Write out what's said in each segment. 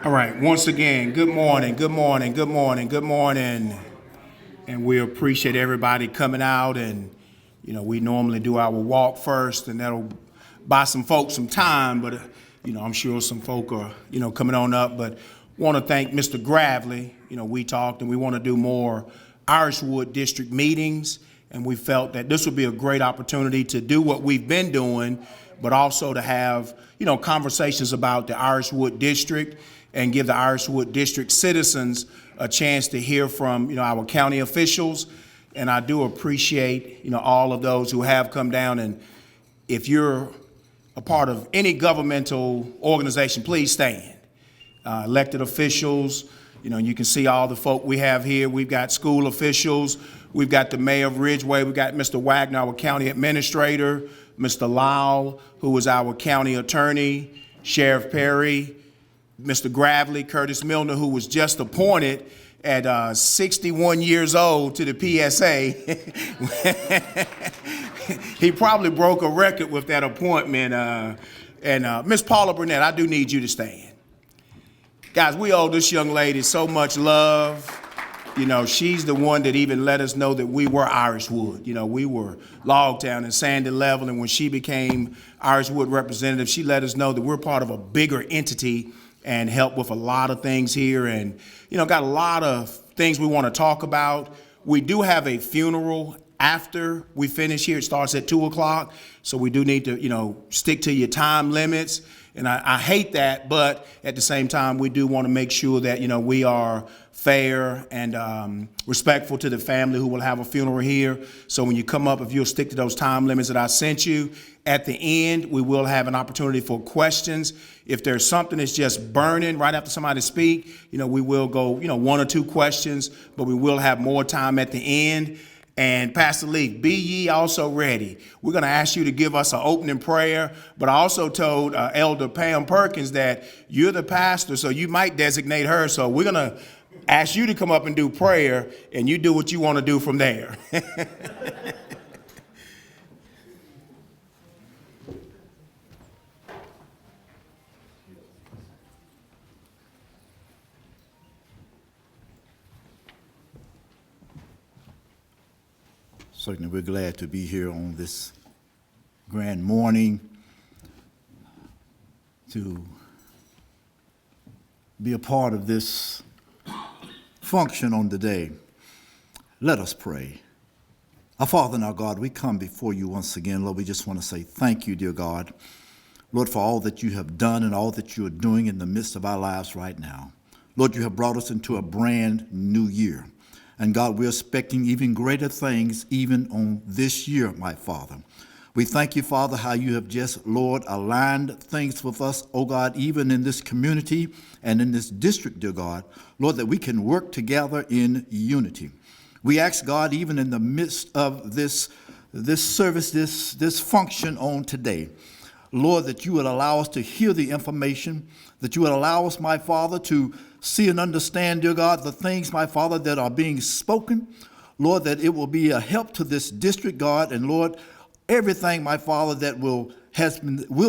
All right, once again, good morning, good morning, good morning, good morning. And we appreciate everybody coming out, and we normally do our walk first, and that'll buy some folks some time, but I'm sure some folk are coming on up. But want to thank Mr. Gravely. We talked and we want to do more Iriswood district meetings, and we felt that this would be a great opportunity to do what we've been doing, but also to have conversations about the Iriswood district and give the Iriswood district citizens a chance to hear from our county officials. And I do appreciate all of those who have come down. And if you're a part of any governmental organization, please stand. Elected officials, you can see all the folk we have here. We've got school officials. We've got the mayor of Ridgeway. We've got Mr. Wagner, our county administrator, Mr. Lyle, who is our county attorney, Sheriff Perry, Mr. Gravely, Curtis Milner, who was just appointed at 61 years old to the PSA. He probably broke a record with that appointment. And Miss Paula Burnett, I do need you to stand. Guys, we owe this young lady so much love. She's the one that even let us know that we were Iriswood. We were Logtown and Sandy Level, and when she became Iriswood representative, she let us know that we're part of a bigger entity and help with a lot of things here, and got a lot of things we want to talk about. We do have a funeral after we finish here. It starts at 2:00, so we do need to stick to your time limits. And I hate that, but at the same time, we do want to make sure that we are fair and respectful to the family who will have a funeral here. So when you come up, if you'll stick to those time limits that I sent you, at the end, we will have an opportunity for questions. If there's something that's just burning right after somebody speak, we will go, one or two questions, but we will have more time at the end. And Pastor Lee, be ye also ready. We're going to ask you to give us an opening prayer, but I also told Elder Pam Perkins that you're the pastor, so you might designate her. So we're going to ask you to come up and do prayer, and you do what you want to do from there. Certainly, we're glad to be here on this grand morning to be a part of this function on the day. Let us pray. Our Father and our God, we come before you once again. Lord, we just want to say thank you, dear God. Lord, for all that you have done and all that you are doing in the midst of our lives right now. Lord, you have brought us into a brand new year. And God, we're expecting even greater things even on this year, my Father. We thank you, Father, how you have just, Lord, aligned things with us, oh God, even in this community and in this district, dear God, Lord, that we can work together in unity. We ask, God, even in the midst of this service, this function on today, Lord, that you would allow us to hear the information, that you would allow us, my Father, to see and understand, dear God, the things, my Father, that are being spoken. Lord, that it will be a help to this district, God, and Lord, everything, my Father, that will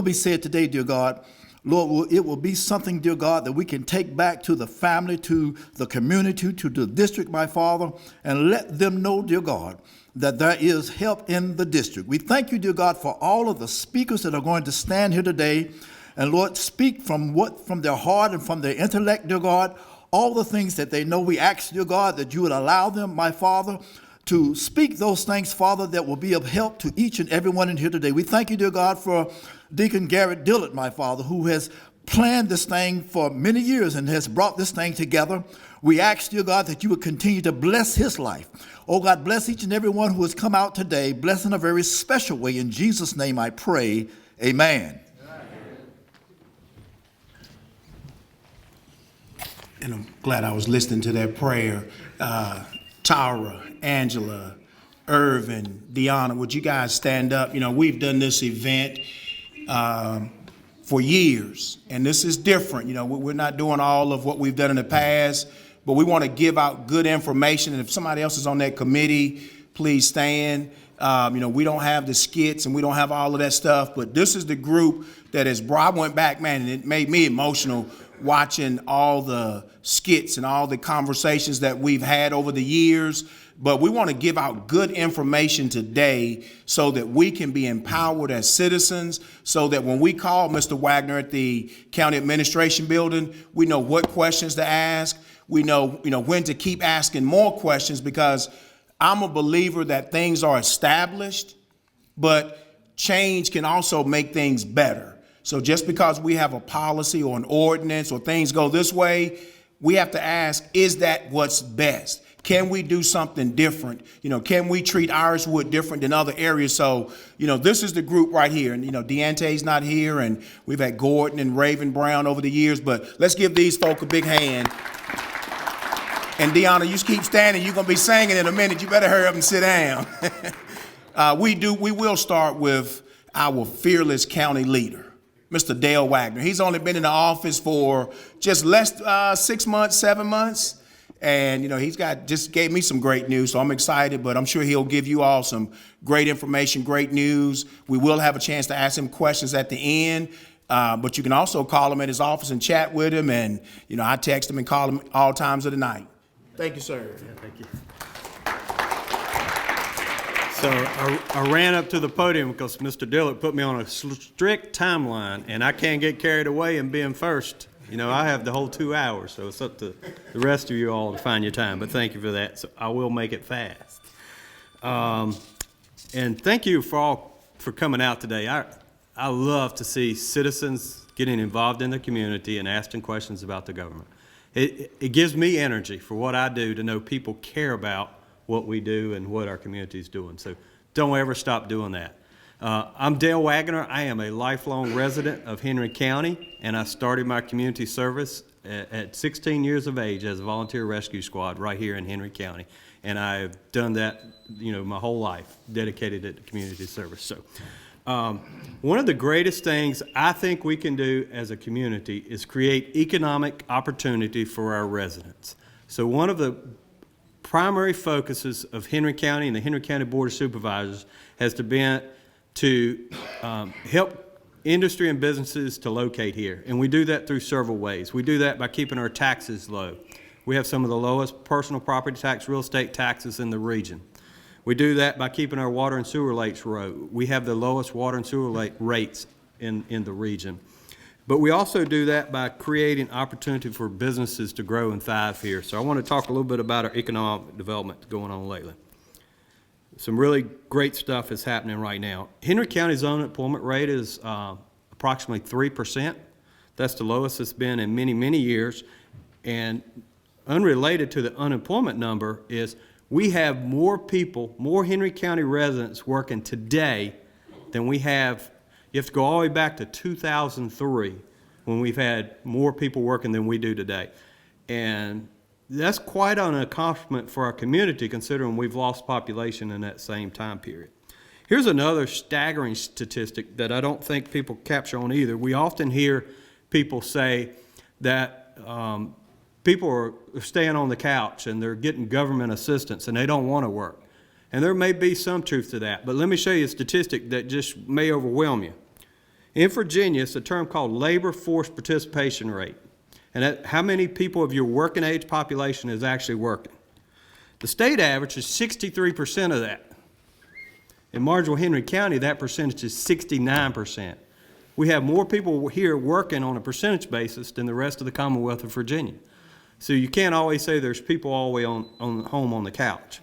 be said today, dear God, Lord, it will be something, dear God, that we can take back to the family, to the community, to the district, my Father, and let them know, dear God, that there is help in the district. We thank you, dear God, for all of the speakers that are going to stand here today. And Lord, speak from their heart and from their intellect, dear God, all the things that they know. We ask, dear God, that you would allow them, my Father, to speak those things, Father, that will be of help to each and everyone in here today. We thank you, dear God, for Deacon Garrett Dillard, my Father, who has planned this thing for many years and has brought this thing together. We ask, dear God, that you would continue to bless his life. Oh God, bless each and every one who has come out today. Bless in a very special way. In Jesus' name I pray, amen. And I'm glad I was listening to that prayer. Tara, Angela, Irvin, Deanna, would you guys stand up? We've done this event for years, and this is different. We're not doing all of what we've done in the past, but we want to give out good information. And if somebody else is on that committee, please stand. We don't have the skits and we don't have all of that stuff, but this is the group that is, I went back, man, and it made me emotional watching all the skits and all the conversations that we've had over the years, but we want to give out good information today so that we can be empowered as citizens, so that when we call Mr. Wagner at the county administration building, we know what questions to ask. We know, when to keep asking more questions, because I'm a believer that things are established, but change can also make things better. So just because we have a policy or an ordinance or things go this way, we have to ask, is that what's best? Can we do something different? Can we treat Iriswood different than other areas? So, this is the group right here. And, Deante's not here, and we've had Gordon and Raven Brown over the years, but let's give these folk a big hand. And Deanna, you keep standing. You're going to be singing in a minute. You better hurry up and sit down. We will start with our fearless county leader, Mr. Dale Wagner. He's only been in the office for just less 6 months, 7 months. And, he's just gave me some great news, so I'm excited, but I'm sure he'll give you all some great information, great news. We will have a chance to ask him questions at the end, but you can also call him at his office and chat with him, and, I text him and call him all times of the night. Thank you, sir. Yeah, thank you. So I ran up to the podium because Mr. Dillard put me on a strict timeline, and I can't get carried away in being first. I have the whole 2 hours, so it's up to the rest of you all to find your time. But thank you for that. So I will make it fast. And thank you for coming out today. I love to see citizens getting involved in the community and asking questions about the government. It gives me energy for what I do to know people care about what we do and what our community is doing. So don't ever stop doing that. I'm Dale Wagner. I am a lifelong resident of Henry County, and I started my community service at 16 years of age as a volunteer rescue squad right here in Henry County. And I've done that, my whole life, dedicated it to community service. So one of the greatest things I think we can do as a community is create economic opportunity for our residents. So one of the primary focuses of Henry County and the Henry County Board of Supervisors has been to help industry and businesses to locate here. And we do that through several ways. We do that by keeping our taxes low. We have some of the lowest personal property tax, real estate taxes in the region. We do that by keeping our water and sewer rates low. We have the lowest water and sewer rates in the region. But we also do that by creating opportunity for businesses to grow and thrive here. So I want to talk a little bit about our economic development going on lately. Some really great stuff is happening right now. Henry County's unemployment rate is approximately 3%. That's the lowest it's been in many, many years. And unrelated to the unemployment number is we have more people, more Henry County residents working today than we have. You have to go all the way back to 2003 when we've had more people working than we do today. And that's quite an accomplishment for our community, considering we've lost population in that same time period. Here's another staggering statistic that I don't think people capture on either. We often hear people say that people are staying on the couch and they're getting government assistance and they don't want to work. And there may be some truth to that, but let me show you a statistic that just may overwhelm you. In Virginia, it's a term called labor force participation rate. And that, how many people of your working age population is actually working? The state average is 63% of that. In Marginal Henry County, that percentage is 69%. We have more people here working on a percentage basis than the rest of the Commonwealth of Virginia. So you can't always say there's people all the way on home on the couch.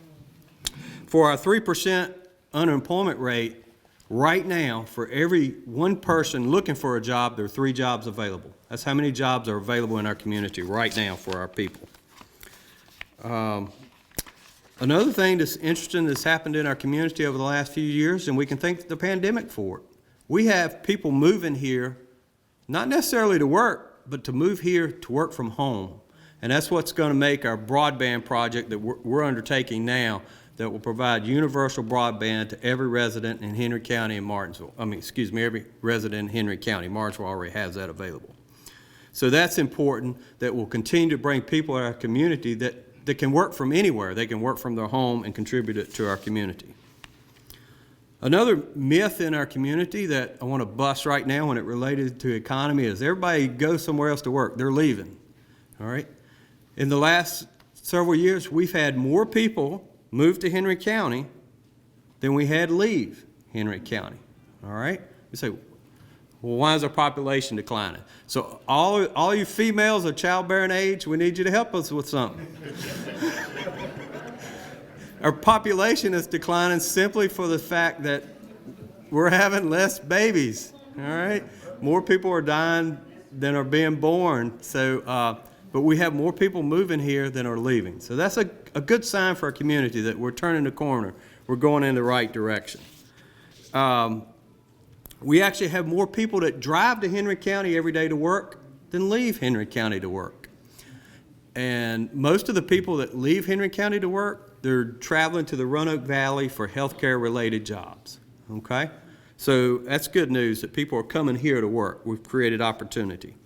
For our 3% unemployment rate, right now, for every one person looking for a job, there are 3 jobs available. That's how many jobs are available in our community right now for our people. Another thing that's interesting that's happened in our community over the last few years, and we can thank the pandemic for it, we have people moving here, not necessarily to work, but to move here to work from home. And that's what's going to make our broadband project that we're undertaking now, that will provide universal broadband to every resident in Henry County and Martinsville. Every resident in Henry County. Martinsville already has that available. So that's important, that will continue to bring people in our community that can work from anywhere. They can work from their home and contribute it to our community. Another myth in our community that I want to bust right now when it related to economy is everybody goes somewhere else to work. They're leaving, all right? In the last several years, we've had more people move to Henry County than we had leave Henry County, all right? You say, well, why is our population declining? So all you females of childbearing age, we need you to help us with something. Our population is declining simply for the fact that we're having less babies, all right? More people are dying than are being born, so, but we have more people moving here than are leaving. So that's a good sign for our community that we're turning the corner. We're going in the right direction. We actually have more people that drive to Henry County every day to work than leave Henry County to work. And most of the people that leave Henry County to work, they're traveling to the Roanoke Valley for healthcare-related jobs, okay? So that's good news that people are coming here to work. We've created opportunity.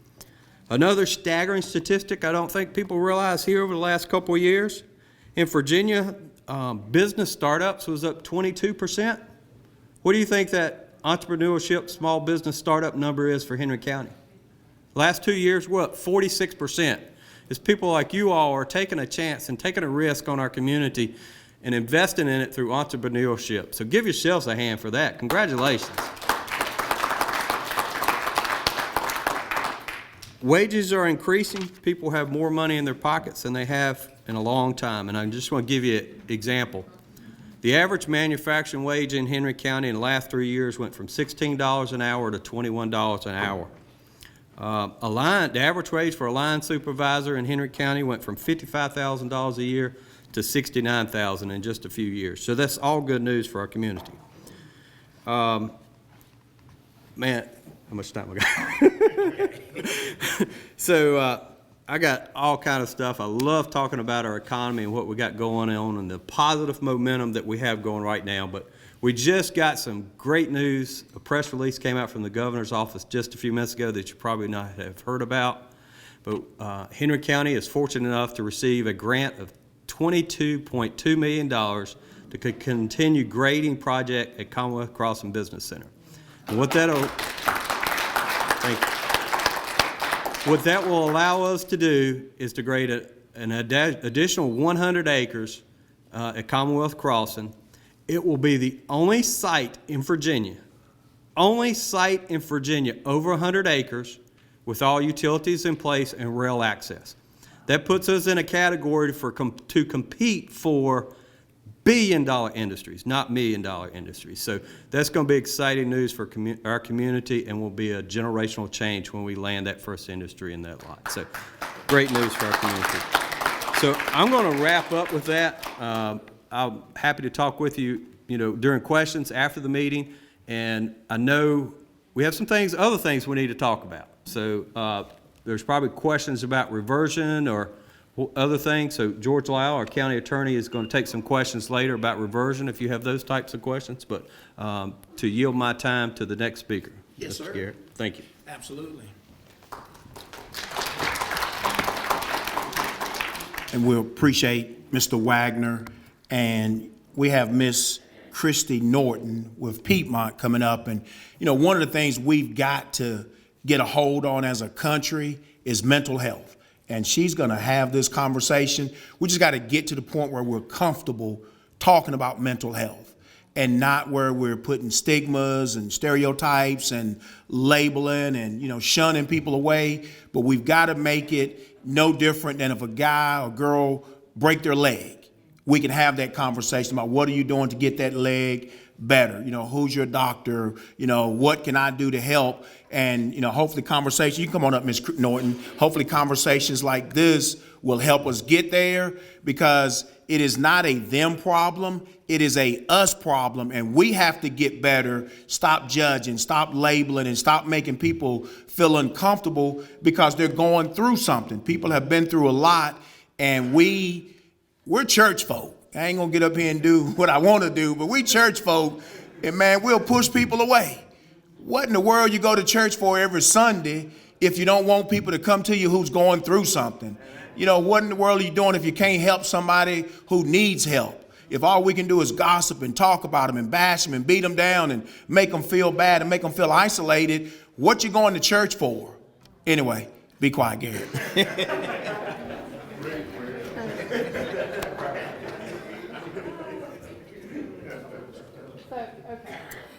Another staggering statistic I don't think people realize here over the last couple of years, in Virginia, business startups was up 22%. What do you think that entrepreneurship, small business startup number is for Henry County? Last 2 years, we're up 46%. It's people like you all are taking a chance and taking a risk on our community and investing in it through entrepreneurship. So give yourselves a hand for that. Congratulations. Wages are increasing. People have more money in their pockets than they have in a long time. And I just want to give you an example. The average manufacturing wage in Henry County in the last 3 years went from $16 an hour to $21 an hour. The average wage for a line supervisor in Henry County went from $55,000 a year to $69,000 in just a few years. So that's all good news for our community. Man, how much time I got? So I got all kind of stuff. I love talking about our economy and what we got going on and the positive momentum that we have going right now. But we just got some great news. A press release came out from the governor's office just a few minutes ago that you probably not have heard about. But Henry County is fortunate enough to receive a grant of $22.2 million to continue grading project at Commonwealth Crossing Business Center. And what that will allow us to do is to grade an additional 100 acres at Commonwealth Crossing. It will be the only site in Virginia over 100 acres with all utilities in place and rail access. That puts us in a category to compete for billion-dollar industries, not million-dollar industries. So that's going to be exciting news for our community and will be a generational change when we land that first industry in that lot. So great news for our community. So I'm going to wrap up with that. I'm happy to talk with you, during questions after the meeting. And I know we have other things we need to talk about. So there's probably questions about reversion or other things. So George Lau, our county attorney, is going to take some questions later about reversion if you have those types of questions. But to yield my time to the next speaker. Yes, Mr. sir. Garrett. Thank you. Absolutely. And we appreciate Mr. Wagner. And we have Miss Christy Norton with Piedmont coming up. And, one of the things we've got to get a hold on as a country is mental health. And she's going to have this conversation. We just got to get to the point where we're comfortable talking about mental health and not where we're putting stigmas and stereotypes and labeling and, shunning people away. But we've got to make it no different than if a guy or girl break their leg. We can have that conversation about what are you doing to get that leg better? Who's your doctor? What can I do to help? And, hopefully conversation, you can come on up, Ms. Norton. Hopefully conversations like this will help us get there because it is not a them problem. It is a us problem. And we have to get better, stop judging, stop labeling, and stop making people feel uncomfortable because they're going through something. People have been through a lot, and we're church folk. I ain't gonna get up here and do what I want to do, but we church folk, and man, we'll push people away. What in the world you go to church for every Sunday if you don't want people to come to you who's going through something? What in the world are you doing if you can't help somebody who needs help? if all we can do is gossip and talk about them and bash them and beat them down and make them feel bad and make them feel isolated, what you going to church for? Anyway, be quiet, Garrett.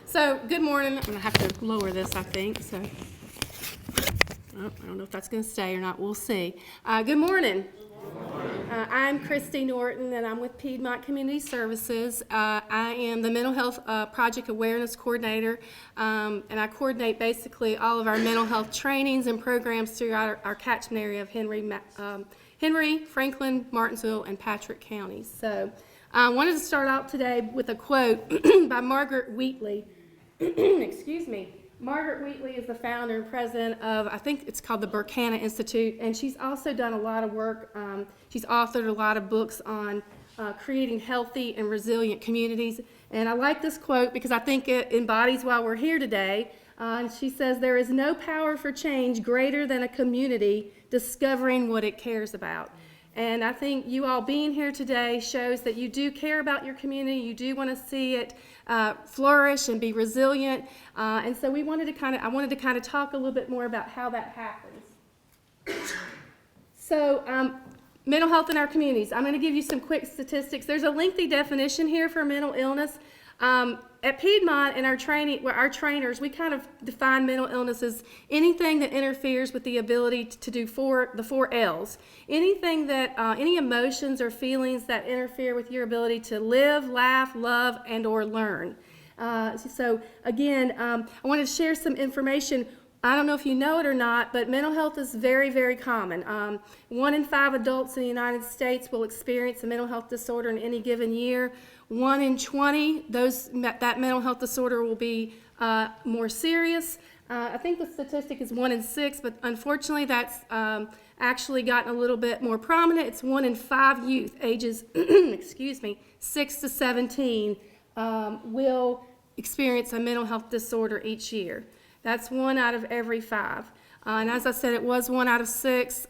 So, good morning. I'm going to have to lower this, I think. So, I don't know if that's going to stay or not. We'll see. Good morning. I'm Christy Norton, and I'm with Piedmont Community Services. I am the Mental Health Project Awareness Coordinator, and I coordinate basically all of our mental health trainings and programs throughout our catchment area of Henry, Franklin, Martinsville, and Patrick counties. So I wanted to start out today with a quote by Margaret Wheatley. Excuse me. Margaret Wheatley is the founder and president of, I think it's called the Burkana Institute, and she's also done a lot of work. She's authored a lot of books on creating healthy and resilient communities. And I like this quote because I think it embodies why we're here today. She says, "There is no power for change greater than a community discovering what it cares about." And I think you all being here today shows that you do care about your community. You do want to see it flourish and be resilient. And so I wanted to kind of talk a little bit more about how that happens. So mental health in our communities. I'm going to give you some quick statistics. There's a lengthy definition here for mental illness. At Piedmont, in our trainers, we kind of define mental illness as anything that interferes with the ability to do the 4 L's. Anything that, any emotions or feelings that interfere with your ability to live, laugh, love, and or learn. So again, I want to share some information. I don't know if you know it or not, but mental health is very, very common. 1 in 5 adults in the United States will experience a mental health disorder in any given year. 1 in 20, that mental health disorder will be more serious. I think the statistic is 1 in 6, but unfortunately that's actually gotten a little bit more prominent. It's 1 in 5 youth ages, 6 to 17 will experience a mental health disorder each year. That's 1 out of every 5. And as I said, it was 1 out of 6.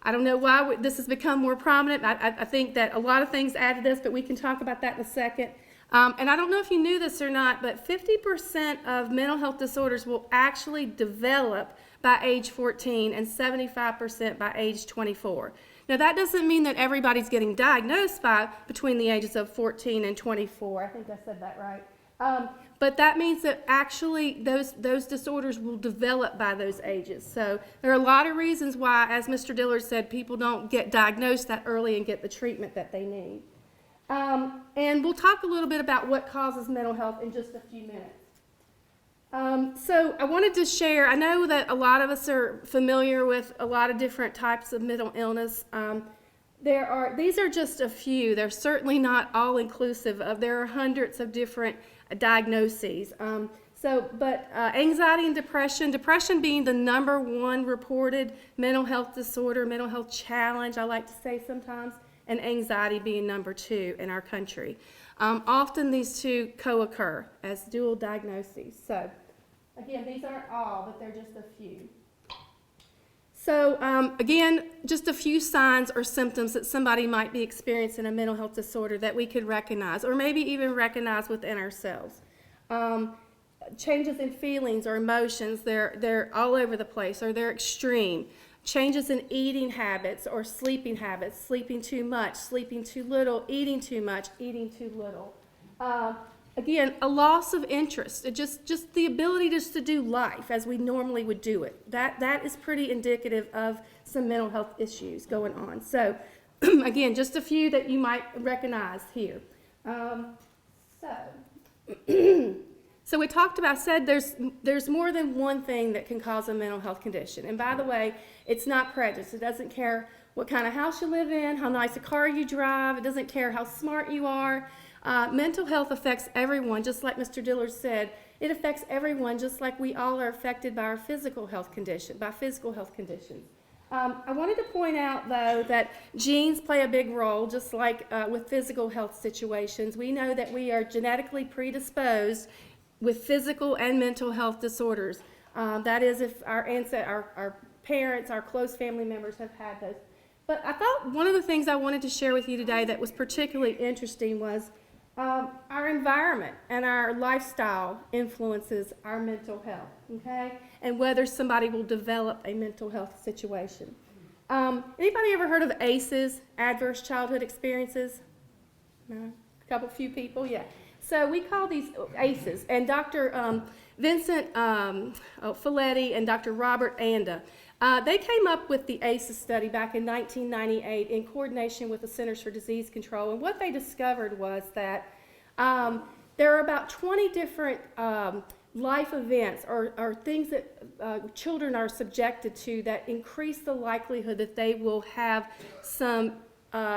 I don't know why this has become more prominent. I think that a lot of things add to this, but we can talk about that in a second. And I don't know if you knew this or not, but 50% of mental health disorders will actually develop by age 14 and 75% by age 24. Now, that doesn't mean that everybody's getting diagnosed between the ages of 14 and 24. I think I said that right. But that means that actually those disorders will develop by those ages. So there are a lot of reasons why, as Mr. Dillard said, people don't get diagnosed that early and get the treatment that they need. And we'll talk a little bit about what causes mental health in just a few minutes. So I wanted to share, I know that a lot of us are familiar with a lot of different types of mental illness. These are just a few. They're certainly not all inclusive of, there are hundreds of different diagnoses. But anxiety and depression being the #1 reported mental health disorder, mental health challenge, I like to say sometimes, and anxiety being #2 in our country. Often these two co-occur as dual diagnoses. So again, these aren't all, but they're just a few. So again, just a few signs or symptoms that somebody might be experiencing a mental health disorder that we could recognize, or maybe even recognize within ourselves. Changes in feelings or emotions, they're all over the place, or they're extreme. Changes in eating habits or sleeping habits, sleeping too much, sleeping too little, eating too much, eating too little. Again, a loss of interest, just the ability just to do life as we normally would do it. That is pretty indicative of some mental health issues going on. So, again, just a few that you might recognize here. So we talked about, said there's more than one thing that can cause a mental health condition. And by the way, it's not prejudice. It doesn't care what kind of house you live in, how nice a car you drive. It doesn't care how smart you are. Mental health affects everyone, just like Mr. Dillard said. It affects everyone, just like we all are affected by our physical health conditions. I wanted to point out, though, that genes play a big role, just like with physical health situations. We know that we are genetically predisposed with physical and mental health disorders. That is, if our parents, our close family members have had those. But I thought one of the things I wanted to share with you today that was particularly interesting was our environment and our lifestyle influences our mental health, okay? And whether somebody will develop a mental health situation. Anybody ever heard of ACEs, Adverse Childhood Experiences? No? Few people, yeah. So we call these ACEs, and Dr. Vincent Folletti and Dr. Robert Anda, they came up with the ACEs study back in 1998 in coordination with the Centers for Disease Control, and what they discovered was that there are about 20 different life events or things that children are subjected to that increase the likelihood that they will have some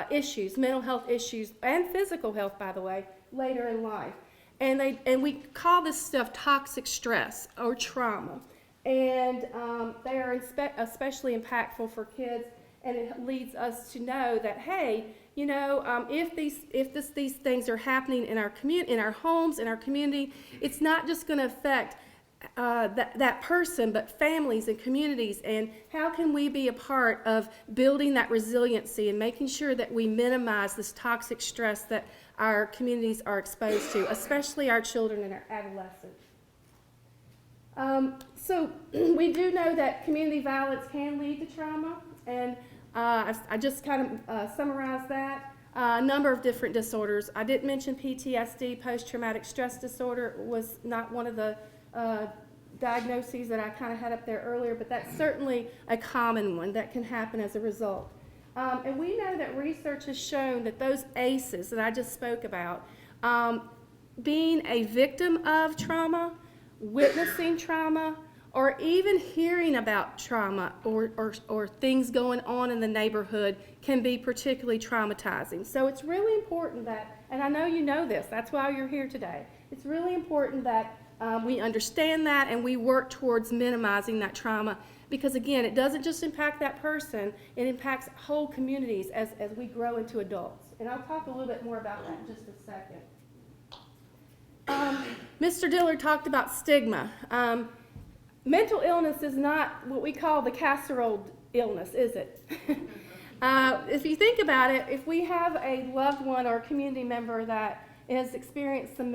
issues, mental health issues, and physical health, by the way, later in life. And we call this stuff toxic stress or trauma. And they are especially impactful for kids, and it leads us to know that, hey, you know, if these things are happening in our homes, in our community, it's not just going to affect that person, but families and communities. And how can we be a part of building that resiliency and making sure that we minimize this toxic stress that our communities are exposed to, especially our children and our adolescents? So we do know that community violence can lead to trauma, and I just kind of summarized that. A number of different disorders. I didn't mention PTSD, post-traumatic stress disorder, was not one of the diagnoses that I kind of had up there earlier, but that's certainly a common one that can happen as a result. And we know that research has shown that those ACEs that I just spoke about, being a victim of trauma, witnessing trauma, or even hearing about trauma or things going on in the neighborhood can be particularly traumatizing. So it's really important that, and I know you know this, that's why you're here today, it's really important that we understand that and we work towards minimizing that trauma, because again, it doesn't just impact that person, it impacts whole communities as we grow into adults. And I'll talk a little bit more about that in just a second. Mr. Dillard talked about stigma. Mental illness is not what we call the casserole illness, is it? If you think about it, if we have a loved one or a community member that has experienced some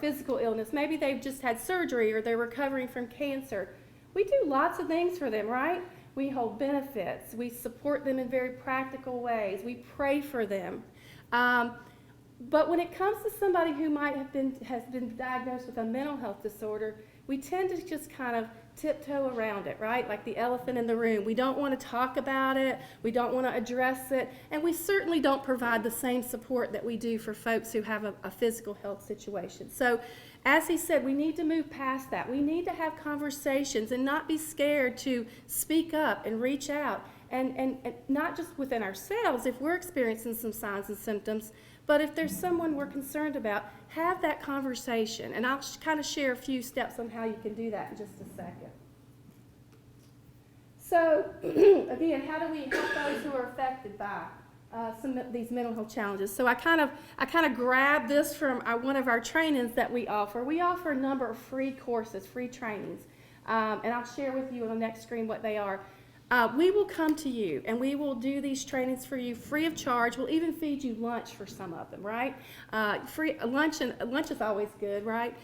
physical illness, maybe they've just had surgery or they're recovering from cancer, we do lots of things for them, right? We hold benefits, we support them in very practical ways, we pray for them. But when it comes to somebody who has been diagnosed with a mental health disorder, we tend to just kind of tiptoe around it, right? Like the elephant in the room. We don't want to talk about it, we don't want to address it, and we certainly don't provide the same support that we do for folks who have a physical health situation. So, as he said, we need to move past that. We need to have conversations and not be scared to speak up and reach out, and not just within ourselves if we're experiencing some signs and symptoms, but if there's someone we're concerned about, have that conversation. And I'll kind of share a few steps on how you can do that in just a second. So, again, how do we help those who are affected by some of these mental health challenges? So I kind of grabbed this from one of our trainings that we offer. We offer a number of free courses, free trainings, and I'll share with you on the next screen what they are. We will come to you and we will do these trainings for you free of charge. We'll even feed you lunch for some of them, right? Free lunch, and lunch is always good, right?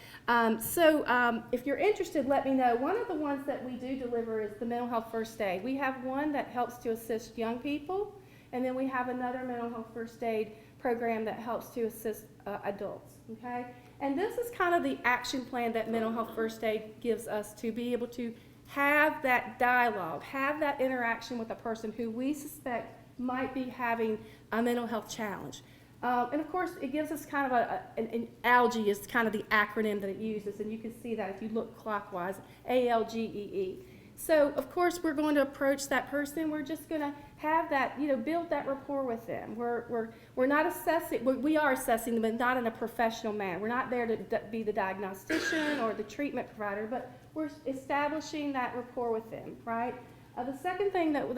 So if you're interested, let me know. One of the ones that we do deliver is the mental health first aid. We have one that helps to assist young people, and then we have another mental health first aid program that helps to assist adults, okay? And this is kind of the action plan that mental health first aid gives us to be able to have that dialogue, have that interaction with a person who we suspect might be having a mental health challenge. And of course, it gives us kind of an ALGEE is kind of the acronym that it uses, and you can see that if you look clockwise, ALGEE. So of course, we're going to approach that person. We're just going to have that, build that rapport with them. We're not assessing, we are assessing them, but not in a professional manner. We're not there to be the diagnostician or the treatment provider, but we're establishing that rapport with them, right? The second thing that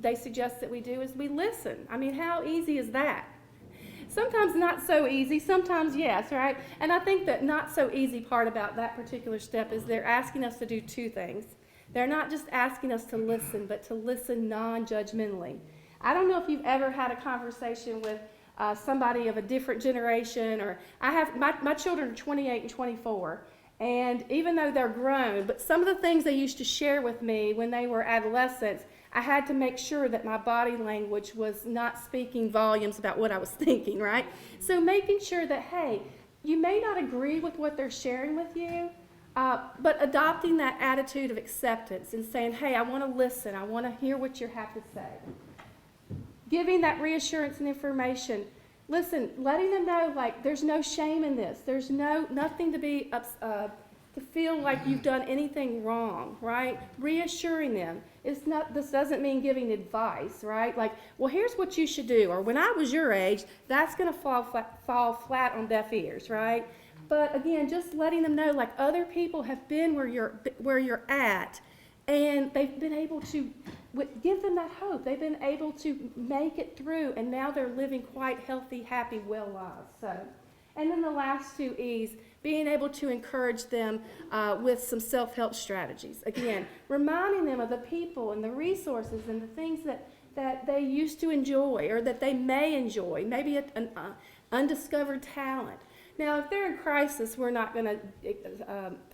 they suggest that we do is we listen. I mean, how easy is that? Sometimes not so easy, sometimes yes, right? And I think that not so easy part about that particular step is they're asking us to do two things. They're not just asking us to listen, but to listen non-judgmentally. I don't know if you've ever had a conversation with somebody of a different generation, or I have, my children are 28 and 24, and even though they're grown, but some of the things they used to share with me when they were adolescents, I had to make sure that my body language was not speaking volumes about what I was thinking, right? So making sure that, hey, you may not agree with what they're sharing with you, but adopting that attitude of acceptance and saying, hey, I want to listen, I want to hear what you have to say. Giving that reassurance and information. Listen, letting them know, like, there's no shame in this. There's nothing to be to feel like you've done anything wrong, right? Reassuring them. This doesn't mean giving advice, right? Like, well, here's what you should do, or when I was your age, that's going to fall flat on deaf ears, right? But again, just letting them know, like, other people have been where you're at, and they've been able to give them that hope. They've been able to make it through, and now they're living quite healthy, happy, well lives. So, and then the last two E's, being able to encourage them with some self-help strategies. Again, reminding them of the people and the resources and the things that they used to enjoy, or that they may enjoy, maybe an undiscovered talent. Now, if they're in crisis, we're not going to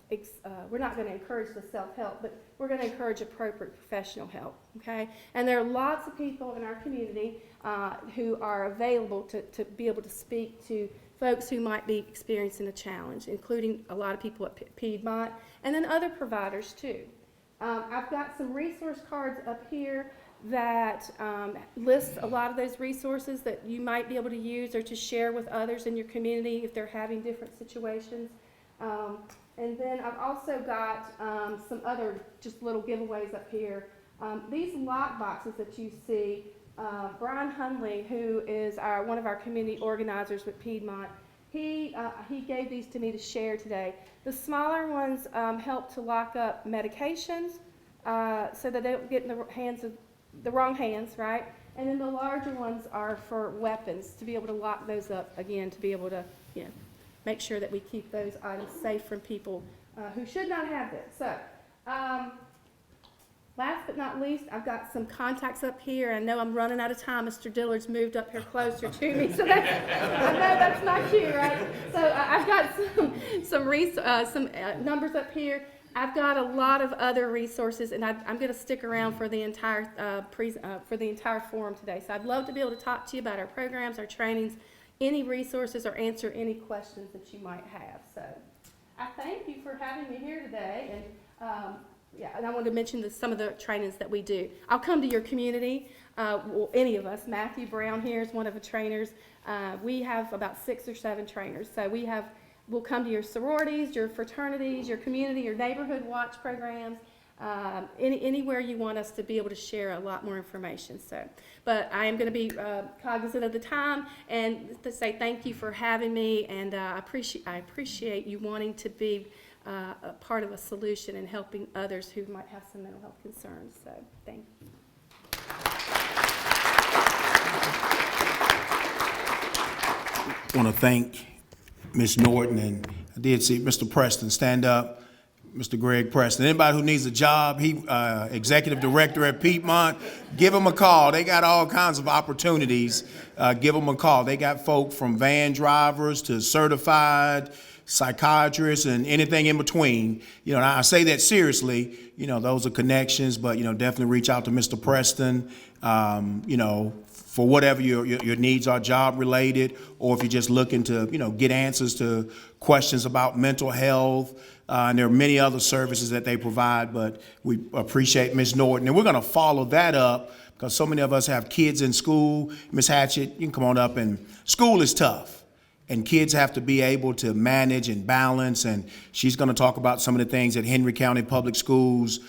encourage the self-help, but we're going to encourage appropriate professional help. Okay, and there are lots of people in our community who are available to be able to speak to folks who might be experiencing a challenge, including a lot of people at Piedmont, and then other providers too. I've got some resource cards up here that list a lot of those resources that you might be able to use or to share with others in your community if they're having different situations. And then I've also got some other just little giveaways up here. These lock boxes that you see, Brian Hunley, who is one of our community organizers with Piedmont, he gave these to me to share today. The smaller ones help to lock up medications so that they don't get in the hands of the wrong hands, right? And then the larger ones are for weapons, to be able to lock those up again, to be able to, make sure that we keep those items safe from people who should not have them. So, last but not least, I've got some contacts up here. I know I'm running out of time. Mr. Dillard's moved up here closer to me, so I know that's not you, right? So I've got some numbers up here. I've got a lot of other resources, and I'm going to stick around for the entire forum today. So I'd love to be able to talk to you about our programs, our trainings, any resources, or answer any questions that you might have. So I thank you for having me here today, and and I want to mention some of the trainings that we do. I'll come to your community, any of us. Matthew Brown here is one of the trainers. We have about 6 or 7 trainers. So we'll come to your sororities, your fraternities, your community, your neighborhood watch programs, anywhere you want us to be able to share a lot more information. So, but I am going to be cognizant of the time and to say thank you for having me, and I appreciate you wanting to be a part of a solution and helping others who might have some mental health concerns. So, thank you. I want to thank Ms. Norton, and I did see Mr. Preston stand up, Mr. Greg Preston. Anybody who needs a job, he executive director at Piedmont, give him a call. They got all kinds of opportunities. Give them a call. They got folk from van drivers to certified psychiatrists and anything in between. And I say that seriously. Those are connections, but definitely reach out to Mr. Preston. For whatever your needs are, job related, or if you're just looking to get answers to questions about mental health. And there are many other services that they provide, but we appreciate Ms. Norton. And we're going to follow that up because so many of us have kids in school. Ms. Hatchett, you can come on up. And school is tough, and kids have to be able to manage and balance. And she's going to talk about some of the things that Henry County Public Schools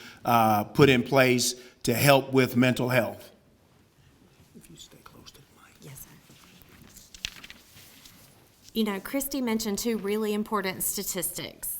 put in place to help with mental health. If you stay close to the mic. Yes, sir. Christy mentioned 2 really important statistics.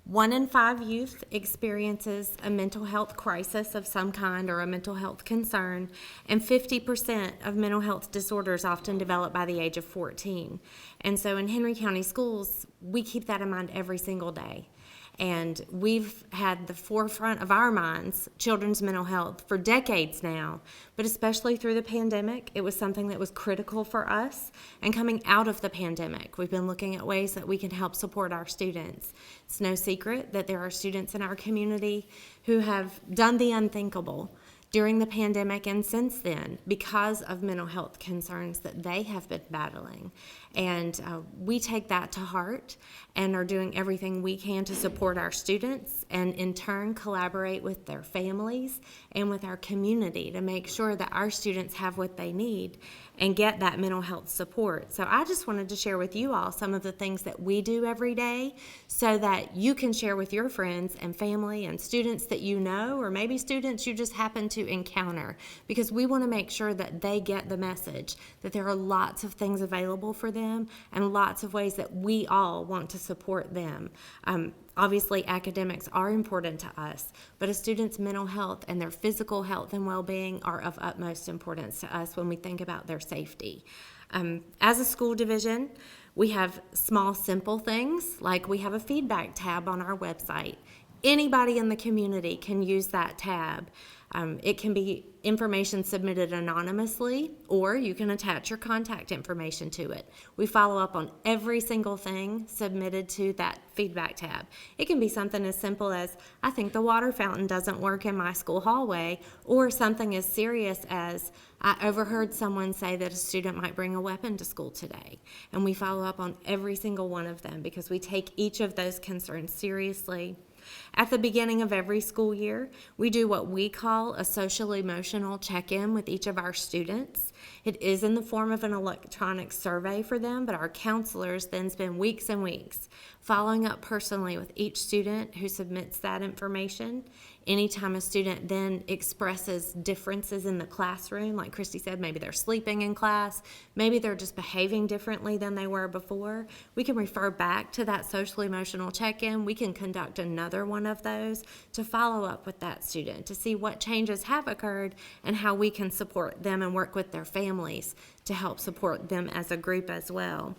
1 in 5 youth experiences a mental health crisis of some kind or a mental health concern, and 50% of mental health disorders often develop by the age of 14. And so in Henry County Schools, we keep that in mind every single day. And we've had the forefront of our minds, children's mental health, for decades now. But especially through the pandemic, it was something that was critical for us. And coming out of the pandemic, we've been looking at ways that we can help support our students. It's no secret that there are students in our community who have done the unthinkable during the pandemic and since then because of mental health concerns that they have been battling. And we take that to heart and are doing everything we can to support our students and in turn collaborate with their families and with our community to make sure that our students have what they need and get that mental health support. So I just wanted to share with you all some of the things that we do every day so that you can share with your friends and family and students that you know, or maybe students you just happen to encounter, because we want to make sure that they get the message that there are lots of things available for them and lots of ways that we all want to support them. Obviously, academics are important to us, but a student's mental health and their physical health and well-being are of utmost importance to us when we think about their safety. As a school division, we have small, simple things, like we have a feedback tab on our website. Anybody in the community can use that tab. It can be information submitted anonymously, or you can attach your contact information to it. We follow up on every single thing submitted to that feedback tab. It can be something as simple as, I think the water fountain doesn't work in my school hallway, or something as serious as, I overheard someone say that a student might bring a weapon to school today. And we follow up on every single one of them because we take each of those concerns seriously. At the beginning of every school year, we do what we call a social-emotional check-in with each of our students. It is in the form of an electronic survey for them, but our counselors then spend weeks and weeks following up personally with each student who submits that information. Anytime a student then expresses differences in the classroom, like Christy said, maybe they're sleeping in class, maybe they're just behaving differently than they were before, we can refer back to that social-emotional check-in. We can conduct another one of those to follow up with that student to see what changes have occurred and how we can support them and work with their families to help support them as a group as well.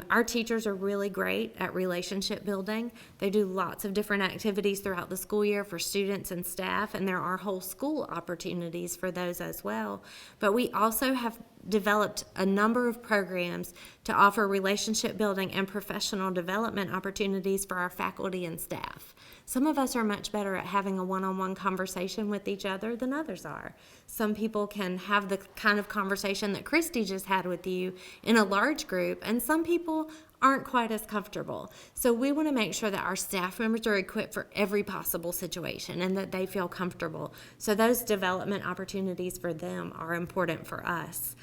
Our teachers are really great at relationship building. They do lots of different activities throughout the school year for students and staff, and there are whole school opportunities for those as well. But we also have developed a number of programs to offer relationship building and professional development opportunities for our faculty and staff. Some of us are much better at having a one-on-one conversation with each other than others are. Some people can have the kind of conversation that Christy just had with you in a large group, and some people aren't quite as comfortable. So we want to make sure that our staff members are equipped for every possible situation and that they feel comfortable. So those development opportunities for them are important for us.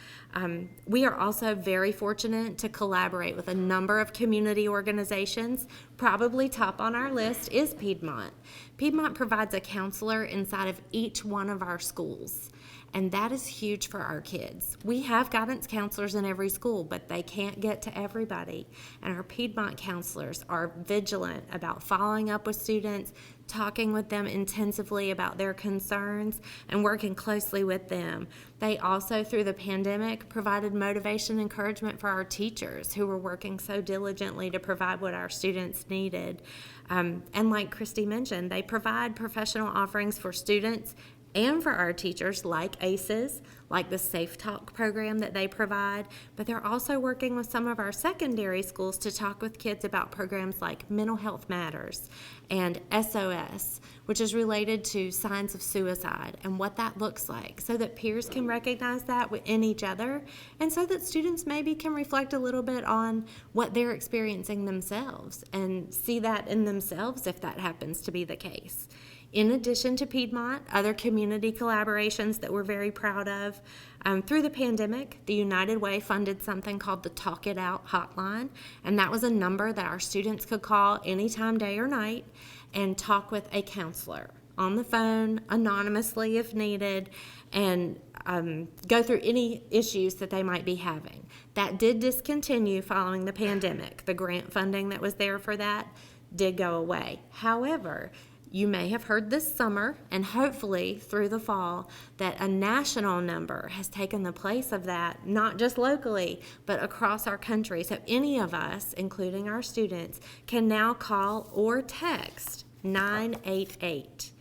We are also very fortunate to collaborate with a number of community organizations. Probably top on our list is Piedmont. Piedmont provides a counselor inside of each one of our schools. And that is huge for our kids. We have guidance counselors in every school, but they can't get to everybody. And our Piedmont counselors are vigilant about following up with students, talking with them intensively about their concerns, and working closely with them. They also, through the pandemic, provided motivation and encouragement for our teachers who were working so diligently to provide what our students needed. And like Christy mentioned, they provide professional offerings for students and for our teachers, like ACEs, like the Safe Talk program that they provide, but they're also working with some of our secondary schools to talk with kids about programs like Mental Health Matters and SOS, which is related to signs of suicide and what that looks like, so that peers can recognize that in each other, and so that students maybe can reflect a little bit on what they're experiencing themselves and see that in themselves if that happens to be the case. In addition to Piedmont, other community collaborations that we're very proud of, through the pandemic, the United Way funded something called the Talk It Out Hotline, and that was a number that our students could call anytime, day or night, and talk with a counselor on the phone, anonymously if needed, and go through any issues that they might be having. That did discontinue following the pandemic. The grant funding that was there for that did go away. However, You may have heard this summer, and hopefully through the fall, that a national number has taken the place of that, not just locally, but across our country. So any of us, including our students, can now call or text 988.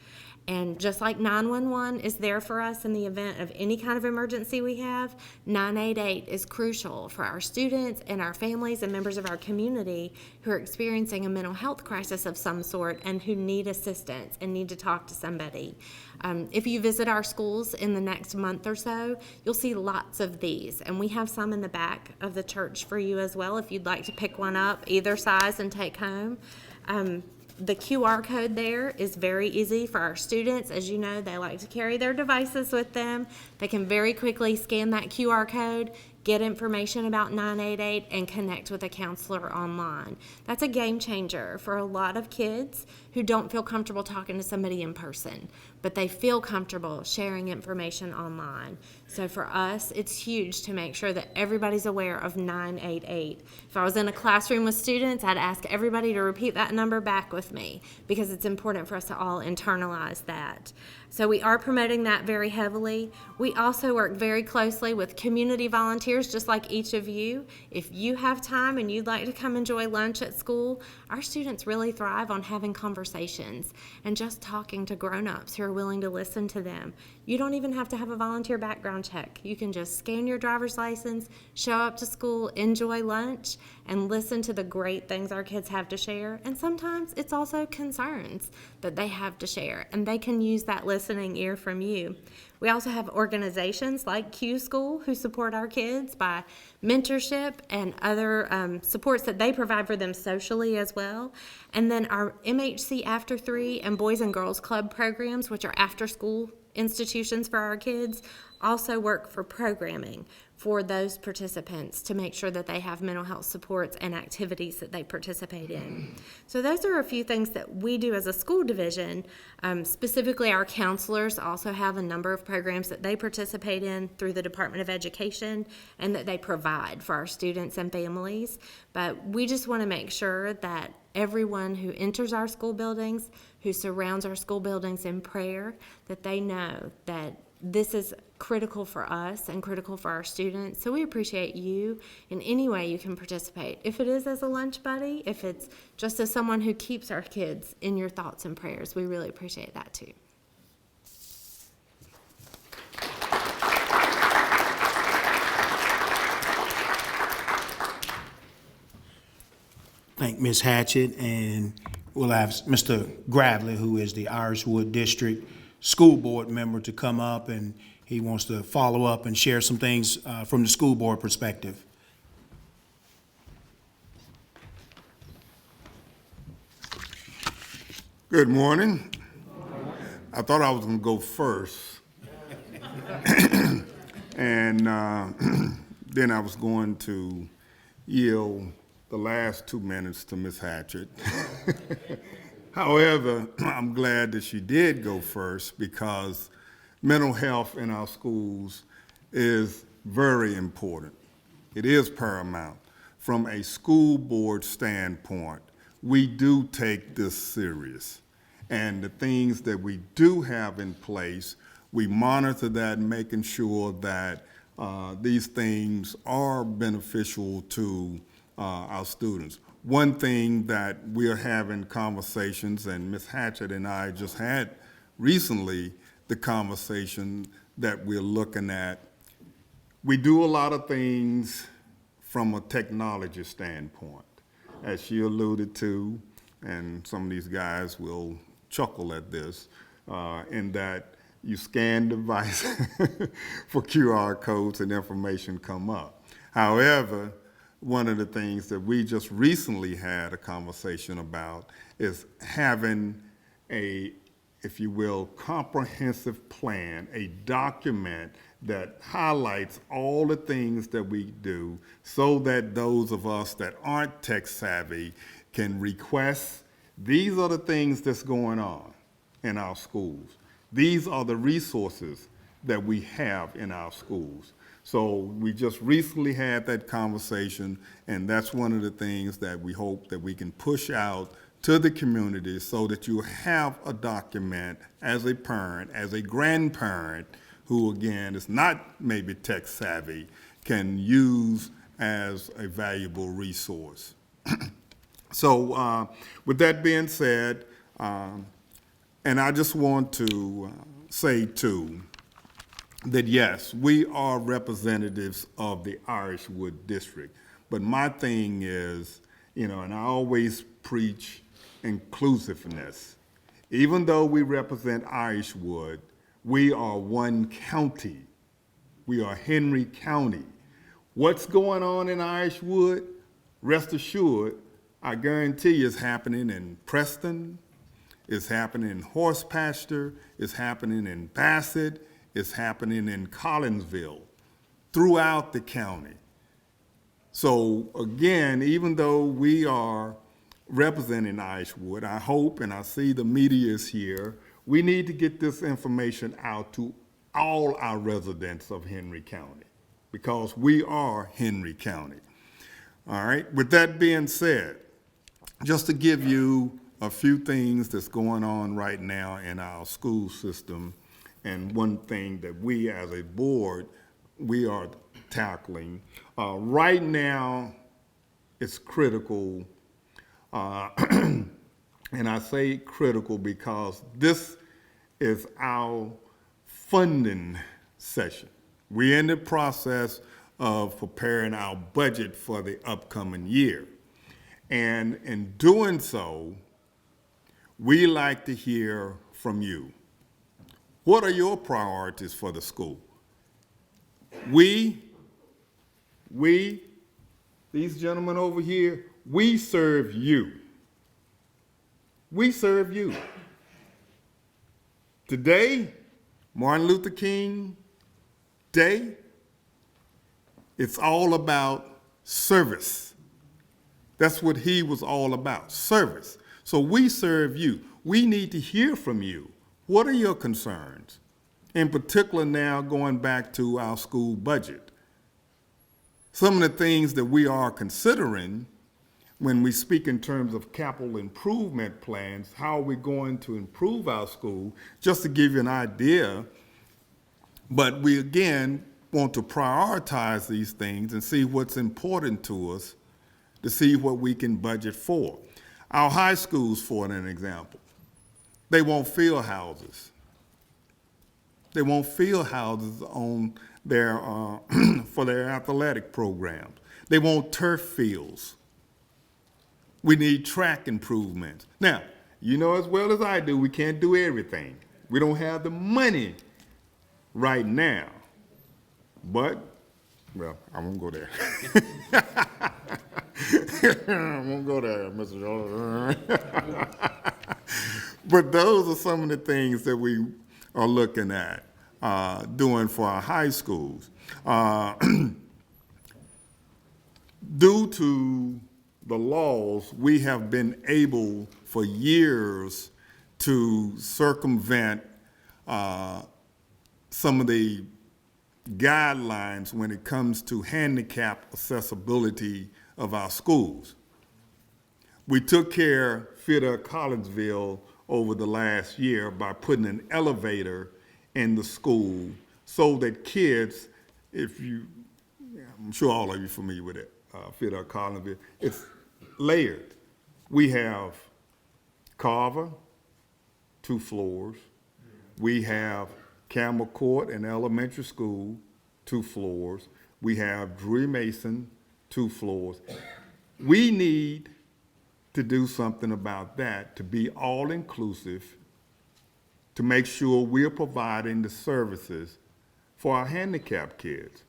And just like 911 is there for us in the event of any kind of emergency we have, 988 is crucial for our students and our families and members of our community who are experiencing a mental health crisis of some sort and who need assistance and need to talk to somebody. If you visit our schools in the next month or so, you'll see lots of these. And we have some in the back of the church for you as well if you'd like to pick one up, either size, and take home. The QR code there is very easy for our students. As you know, they like to carry their devices with them. They can very quickly scan that QR code, get information about 988, and connect with a counselor online. That's a game changer for a lot of kids who don't feel comfortable talking to somebody in person, but they feel comfortable sharing information online. So for us, it's huge to make sure that everybody's aware of 988. If I was in a classroom with students, I'd ask everybody to repeat that number back with me because it's important for us to all internalize that. So we are promoting that very heavily. We also work very closely with community volunteers, just like each of you. If you have time and you'd like to come enjoy lunch at school, our students really thrive on having conversations and just talking to grown-ups who are willing to listen to them. You don't even have to have a volunteer background check. You can just scan your driver's license, show up to school, enjoy lunch, and listen to the great things our kids have to share. And sometimes it's also concerns that they have to share, and they can use that listening ear from you. We also have organizations like Q School who support our kids by mentorship and other supports that they provide for them socially as well. And then our MHC After 3 and Boys and Girls Club programs, which are after-school institutions for our kids, also work for programming for those participants to make sure that they have mental health supports and activities that they participate in. So those are a few things that we do as a school division. Specifically, our counselors also have a number of programs that they participate in through the Department of Education and that they provide for our students and families. But we just want to make sure that everyone who enters our school buildings, who surrounds our school buildings in prayer, that they know that this is critical for us and critical for our students. So we appreciate you in any way you can participate. If it is as a lunch buddy, if it's just as someone who keeps our kids in your thoughts and prayers, we really appreciate that too. Thank Ms. Hatchett, and we'll have Mr. Gravely, who is the Iriswood District School Board member, to come up, and he wants to follow up and share some things from the school board perspective. Good morning. I thought I was going to go first. And then I was going to yield the last 2 minutes to Ms. Hatchett. However, I'm glad that she did go first because mental health in our schools is very important. It is paramount. From a school board standpoint, we do take this serious. And the things that we do have in place, we monitor that, making sure that these things are beneficial to our students. One thing that we're having conversations, and Ms. Hatchett and I just had recently the conversation that we're looking at, we do a lot of things from a technology standpoint, as she alluded to, and some of these guys will chuckle at this, in that you scan device for QR codes and information come up. However, one of the things that we just recently had a conversation about is having a, if you will, comprehensive plan, a document that highlights all the things that we do so that those of us that aren't tech savvy can request, these are the things that's going on in our schools. These are the resources that we have in our schools. So we just recently had that conversation, and that's one of the things that we hope that we can push out to the community so that you have a document as a parent, as a grandparent, who again is not maybe tech savvy, can use as a valuable resource. So with that being said, and I just want to say too, that yes, we are representatives of the Iriswood district, but my thing is, and I always preach inclusiveness. Even though we represent Iriswood, we are one county. We are Henry County. What's going on in Iriswood, rest assured, I guarantee you, is happening in Preston, it's happening in Horse Pasture, it's happening in Bassett, it's happening in Collinsville, throughout the county. So again, even though we are representing Iriswood, I hope, and I see the media is here, we need to get this information out to all our residents of Henry County, because we are Henry County. All right, with that being said, just to give you a few things that's going on right now in our school system, and one thing that we as a board, we are tackling. Right now, it's critical, and I say critical because this is our funding session. We're in the process of preparing our budget for the upcoming year. And in doing so, we like to hear from you. What are your priorities for the school? We, these gentlemen over here, we serve you. We serve you. Today, Martin Luther King Day, it's all about service. That's what he was all about, service. So we serve you. We need to hear from you. What are your concerns? In particular now, going back to our school budget. Some of the things that we are considering when we speak in terms of capital improvement plans, how are we going to improve our school, just to give you an idea. But we, again, want to prioritize these things and see what's important to us to see what we can budget for. Our high schools, for an example, they want field houses. They want field houses on their for their athletic programs. They want turf fields. We need track improvements. Now, you know as well as I do, we can't do everything. We don't have the money right now. But, well, I won't go there. I won't go there, Mr. Jones. But those are some of the things that we are looking at doing for our high schools. Due to the laws, we have been able for years to circumvent some of the guidelines when it comes to handicap accessibility of our schools. We took care of Collinsville over the last year by putting an elevator in the school so that kids, I'm sure all of you are familiar with it, Collinsville, it's layered. We have Carver, 2 floors. We have Campbell Court and Elementary School, 2 floors. We have Drury Mason, 2 floors. We need to do something about that, to be all-inclusive, to make sure we're providing the services for our handicapped kids.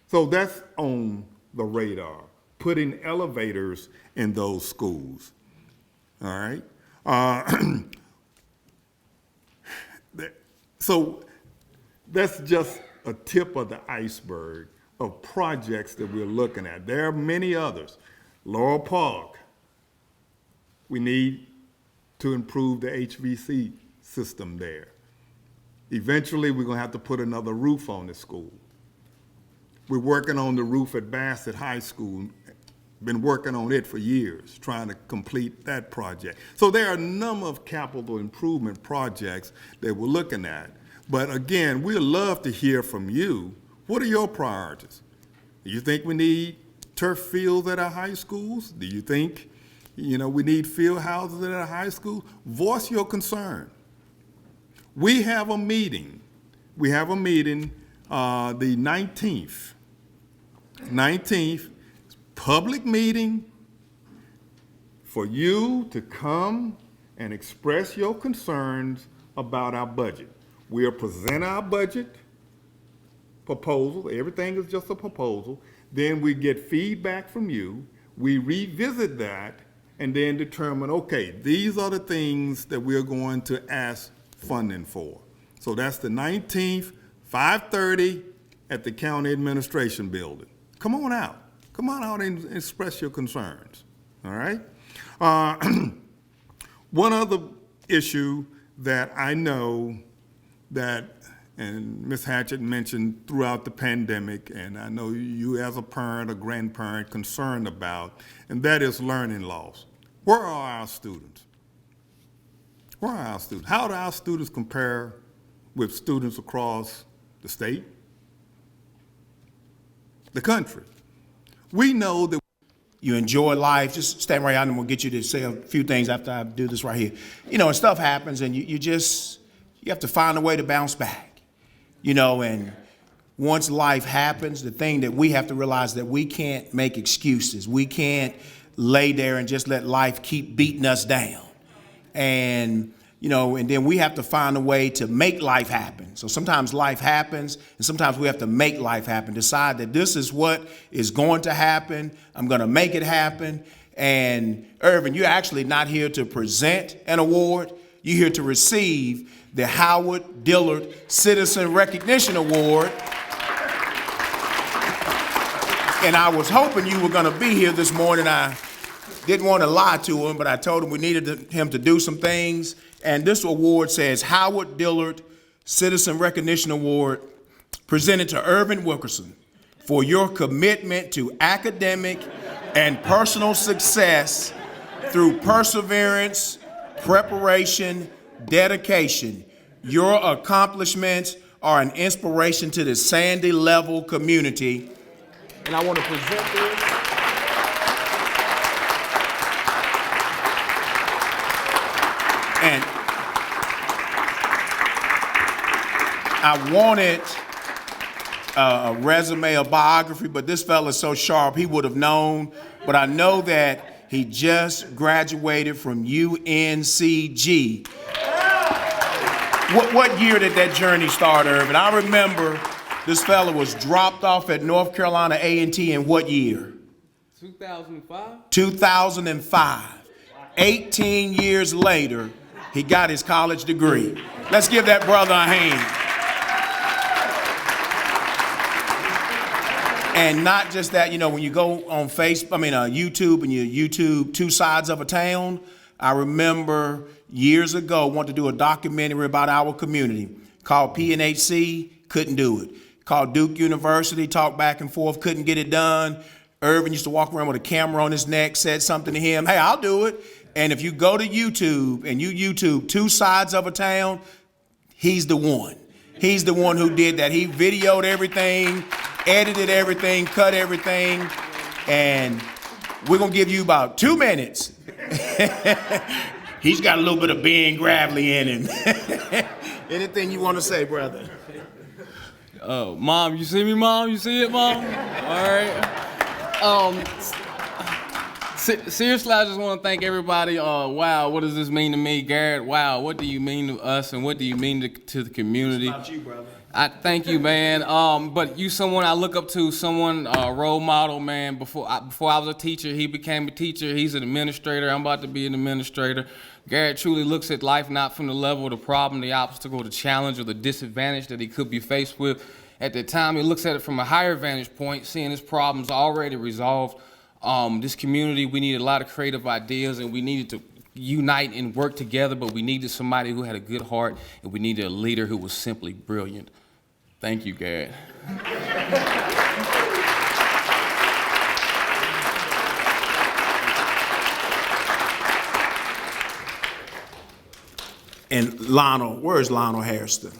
So that's on the radar, putting elevators in those schools, all right? So that's just a tip of the iceberg of projects that we're looking at. There are many others. Laurel Park, we need to improve the HVAC system there. Eventually, we're gonna have to put another roof on the school. We're working on the roof at Bassett High School Been working on it for years, trying to complete that project. So there are a number of capital improvement projects that we're looking at. But again, we'd love to hear from you. What are your priorities? Do you think we need turf fields at our high schools? Do you think, we need field houses at our high schools? Voice your concern. We have a meeting. The 19th. 19th, public meeting for you to come and express your concerns about our budget. We'll present our budget proposal. Everything is just a proposal. Then we get feedback from you. We revisit that and then determine, okay, these are the things that we're going to ask funding for. So that's the 19th, 5:30 at the County Administration Building. Come on out. Come on out and express your concerns, all right? One other issue that I know that, and Ms. Hatchett mentioned throughout the pandemic, and I know you as a parent or grandparent concerned about, and that is learning loss. Where are our students? Where are our students? How do our students compare with students across the state, the country? We know that you enjoy life. Just stand right out and we'll get you to say a few things after I do this right here. And stuff happens and you have to find a way to bounce back. And once life happens, the thing that we have to realize that we can't make excuses. We can't lay there and just let life keep beating us down. And then we have to find a way to make life happen. So sometimes life happens, and sometimes we have to make life happen. Decide that this is what is going to happen. I'm going to make it happen. And Irvin, you're actually not here to present an award. You're here to receive the Howard Dillard Citizen Recognition Award. And I was hoping you were going to be here this morning. I didn't want to lie to him, but I told him we needed him to do some things. And this award says Howard Dillard Citizen Recognition Award, presented to Irvin Wilkerson for your commitment to academic and personal success through perseverance, preparation, dedication. Your accomplishments are an inspiration to the Sandy Level community. And I want to present this. And I wanted a resume, a biography, but this fella's so sharp, he would have known. But I know that he just graduated from UNCG. What year did that journey start, Irvin? I remember this fella was dropped off at North Carolina A&T in what year? 2005. 2005. 18 years later, he got his college degree. Let's give that brother a hand. And not just that, when you go on YouTube and you YouTube Two Sides of a Town, I remember years ago wanted to do a documentary about our community called PNHC, couldn't do it. Called Duke University, talked back and forth, couldn't get it done. Irvin used to walk around with a camera on his neck, said something to him, hey, I'll do it. And if you go to YouTube and you YouTube Two Sides of a Town, he's the one. He's the one who did that. He videoed everything, edited everything, cut everything, and we're going to give you about 2 minutes. He's got a little bit of Ben Gravely in him. Anything you want to say, brother? Oh, Mom, you see me, Mom? You see it, Mom? All right. Seriously, I just want to thank everybody. Wow, what does this mean to me, Garrett? Wow, what do you mean to us, and what do you mean to the community? It's about you, brother. I thank you, man. But you, someone I look up to, someone role model, man. Before I was a teacher, he became a teacher. He's an administrator. I'm about to be an administrator. Garrett truly looks at life not from the level of the problem, the obstacle, the challenge, or the disadvantage that he could be faced with. At the time, he looks at it from a higher vantage point, seeing his problems already resolved. This community, we needed a lot of creative ideas, and we needed to unite and work together, but we needed somebody who had a good heart, and we needed a leader who was simply brilliant. Thank you, Garrett. And Lionel, where's Lionel Hairston?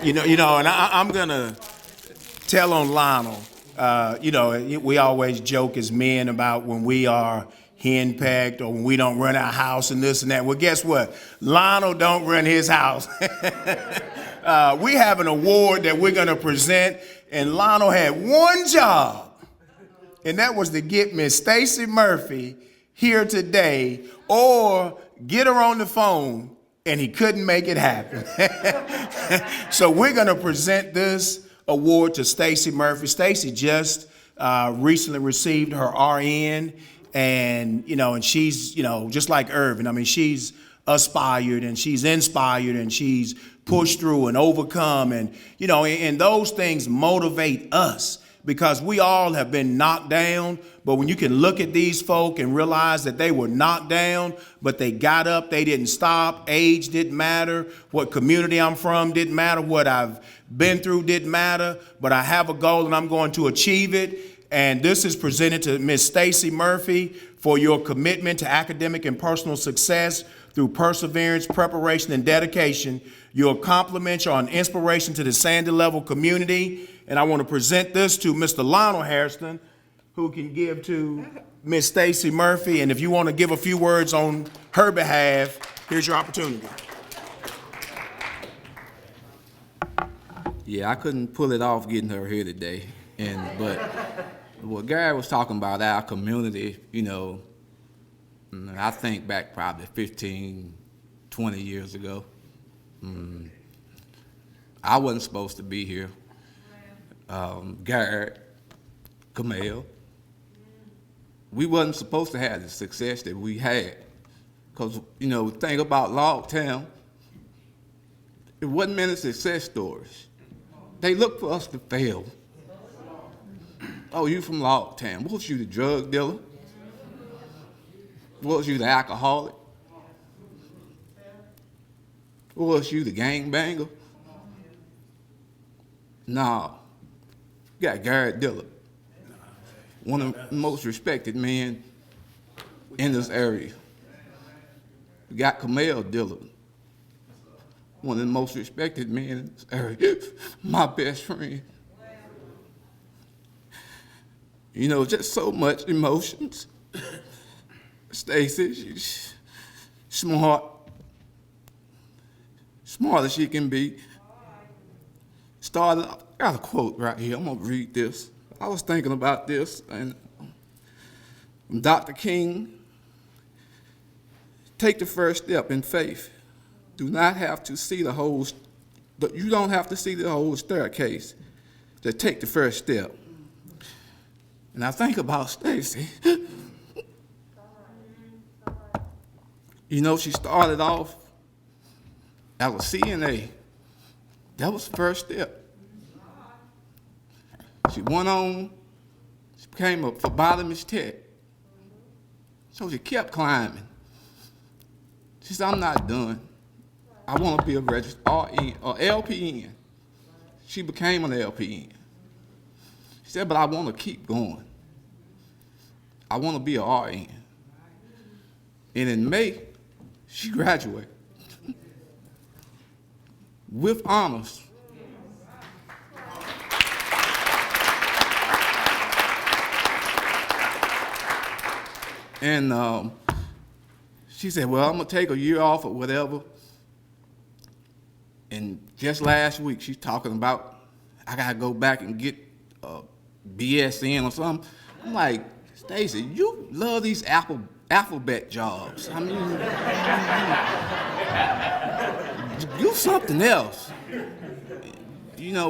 And I'm gonna tell on Lionel. We always joke as men about when we are henpecked or when we don't run our house and this and that. Well, guess what? Lionel don't run his house. We have an award that we're gonna present, and Lionel had one job, and that was to get Miss Stacy Murphy here today or get her on the phone, and he couldn't make it happen. So we're gonna present this award to Stacy Murphy. Stacy just recently received her RN, and she's, just like Irvin. I mean, she's aspired and she's inspired and she's pushed through and overcome, and those things motivate us because we all have been knocked down. But when you can look at these folk and realize that they were knocked down, but they got up, they didn't stop. Age didn't matter. What community I'm from didn't matter. What I've been through didn't matter. But I have a goal and I'm going to achieve it. And this is presented to Miss Stacy Murphy for your commitment to academic and personal success through perseverance, preparation, and dedication. Your accomplishments are an inspiration to the Sandy Level community. And I want to present this to Mr. Lionel Hairston, who can give to Miss Stacy Murphy. And if you want to give a few words on her behalf, here's your opportunity. Yeah, I couldn't pull it off getting her here today. But what Gary was talking about, our community, I think back probably 15, 20 years ago. I wasn't supposed to be here. Gary, Camille, we wasn't supposed to have the success that we had. Because, the thing about Logtown, it wasn't many success stories. They looked for us to fail. Oh, you from Logtown. Was you the drug dealer? Was you the alcoholic? Was you the gangbanger? No. You got Garrett Dillard, one of the most respected men in this area. We got Camille Dillard, one of the most respected men in this area, my best friend. Just so much emotions. Stacy, she's smart as she can be. I got a quote right here. I'm gonna read this. I was thinking about this, and Dr. King, take the first step in faith. You don't have to see the whole staircase to take the first step. And I think about Stacy. She started off as a CNA. That was the first step. She went on, she became a phlebotomist tech. So she kept climbing. She said, I'm not done. I want to be a registered RN or LPN. She became an LPN. She said, but I want to keep going. I want to be an RN. And in May, she graduated with honors. And she said, well, I'm going to take a year off or whatever. And just last week, she's talking about, I got to go back and get BSN or something. I'm like, Stacy, you love these alphabet jobs. I mean, do something else.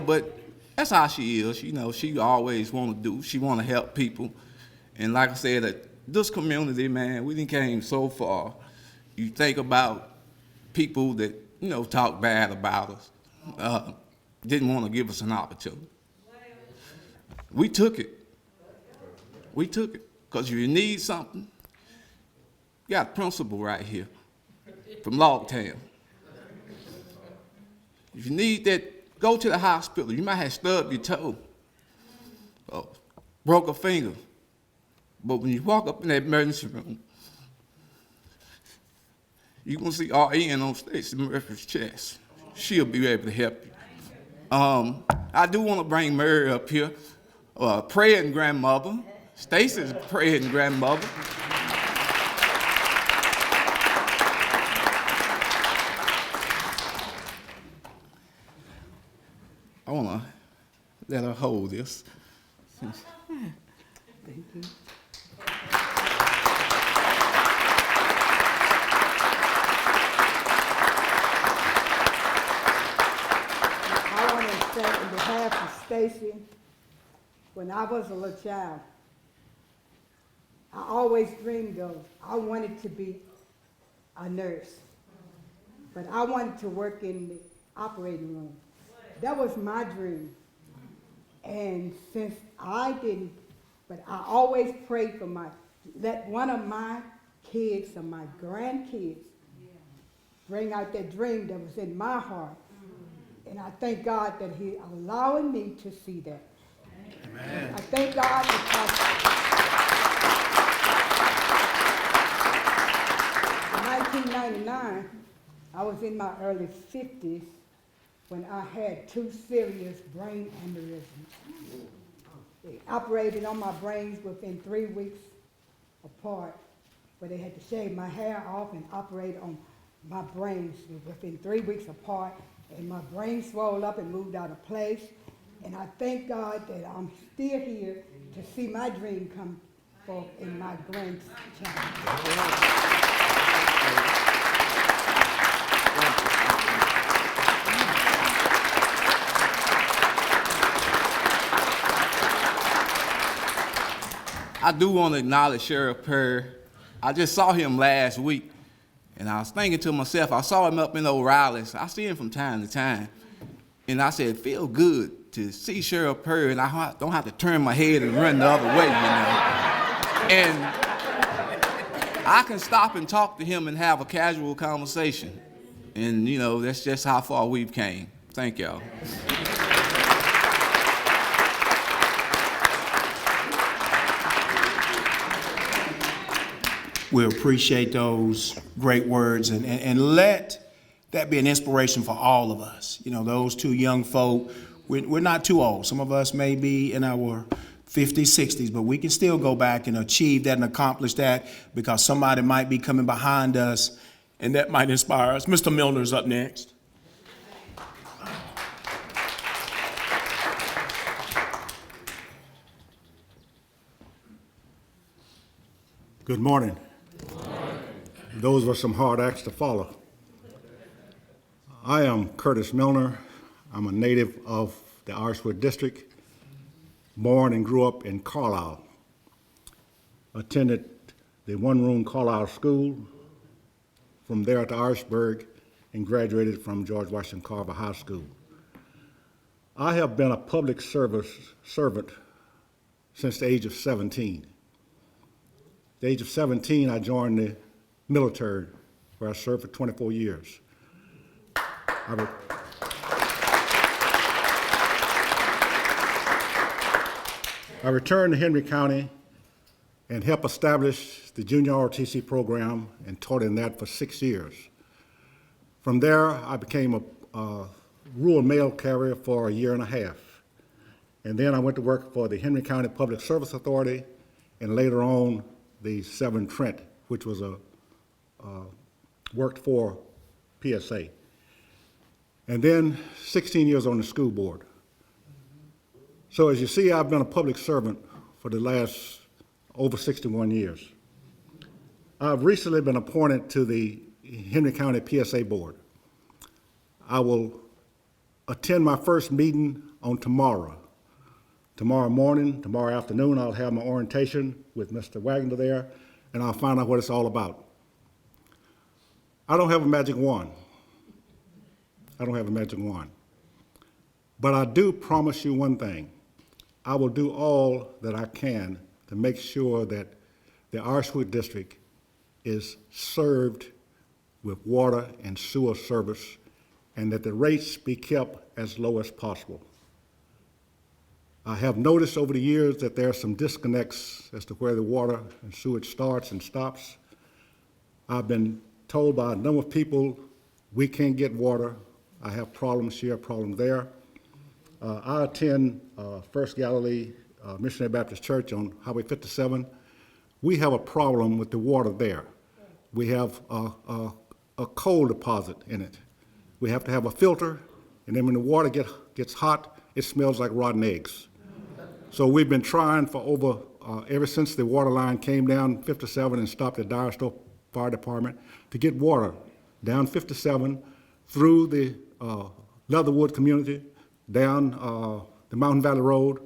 But that's how she is. She always want to do. She want to help people. And like I said, this community, man, we done came so far. You think about people that, talk bad about us, didn't want to give us an opportunity. We took it. Because if you need something, you got a principal right here from Logtown. If you need that, go to the hospital. You might have stubbed your toe, or broke a finger. But when you walk up in that emergency room, You gonna see RN on Stacey Murphy's chest. She'll be able to help you. I do want to bring Mary up here, praying grandmother. Stacey's praying grandmother. I want to let her hold this. Thank you. I want to say on behalf of Stacy, when I was a little child, I always dreamed of, I wanted to be a nurse, but I wanted to work in the operating room. That was my dream. And since I didn't, but I always prayed for let one of my kids or my grandkids bring out that dream that was in my heart. And I thank God that He allowing me to see that. Amen. I thank God because in 1999, I was in my early 50s when I had 2 serious brain aneurysms. They operated on my brains within 3 weeks apart, but they had to shave my hair off and operate on my brains within 3 weeks apart, and my brain swelled up and moved out of place. And I thank God that I'm still here to see my dream come forth in my grandchild. I do want to acknowledge Sheriff Perry. I just saw him last week, and I was thinking to myself, I saw him up in O'Reilly's. I see him from time to time. And I said, it feels good to see Sheriff Perry, and I don't have to turn my head and run the other way, you know. And I can stop and talk to him and have a casual conversation. And, you know, that's just how far we've came. Thank y'all. We appreciate those great words, and let that be an inspiration for all of us. You know, those 2 young folk, we're not too old. Some of us may be in our 50s, 60s, but we can still go back and achieve that and accomplish that because somebody might be coming behind us, and that might inspire us. Mr. Milner's up next. Good morning. Those were some hard acts to follow. I am Curtis Milner. I'm a native of the Iriswood district, born and grew up in Carlisle. Attended the one-room Carlisle School, from there to Irisburg, and graduated from George Washington Carver High School. I have been a public service servant since the age of 17. At the age of 17, I joined the military, where I served for 24 years. I returned to Henry County and helped establish the junior ROTC program and taught in that for 6 years. From there, I became a rural mail carrier for a year and a half. And then I went to work for the Henry County Public Service Authority, and later on, the Severn Trent, which was worked for PSA. And then 16 years on the school board. So as you see, I've been a public servant for the last over 61 years. I've recently been appointed to the Henry County PSA board. I will attend my first meeting on tomorrow. Tomorrow morning, tomorrow afternoon, I'll have my orientation with Mr. Wagner there, and I'll find out what it's all about. I don't have a magic wand. But I do promise you one thing. I will do all that I can to make sure that the Iriswood district is served with water and sewer service, and that the rates be kept as low as possible. I have noticed over the years that there are some disconnects as to where the water and sewage starts and stops. I've been told by a number of people we can't get water. I have problems here, problems there. I attend First Galilee Missionary Baptist Church on Highway 57. We have a problem with the water there. We have a coal deposit in it. We have to have a filter, and then when the water gets hot, it smells like rotten eggs. So we've been trying for ever since the water line came down 57 and stopped at Dyersville Fire Department to get water down 57 through the Leatherwood community, down the Mountain Valley Road.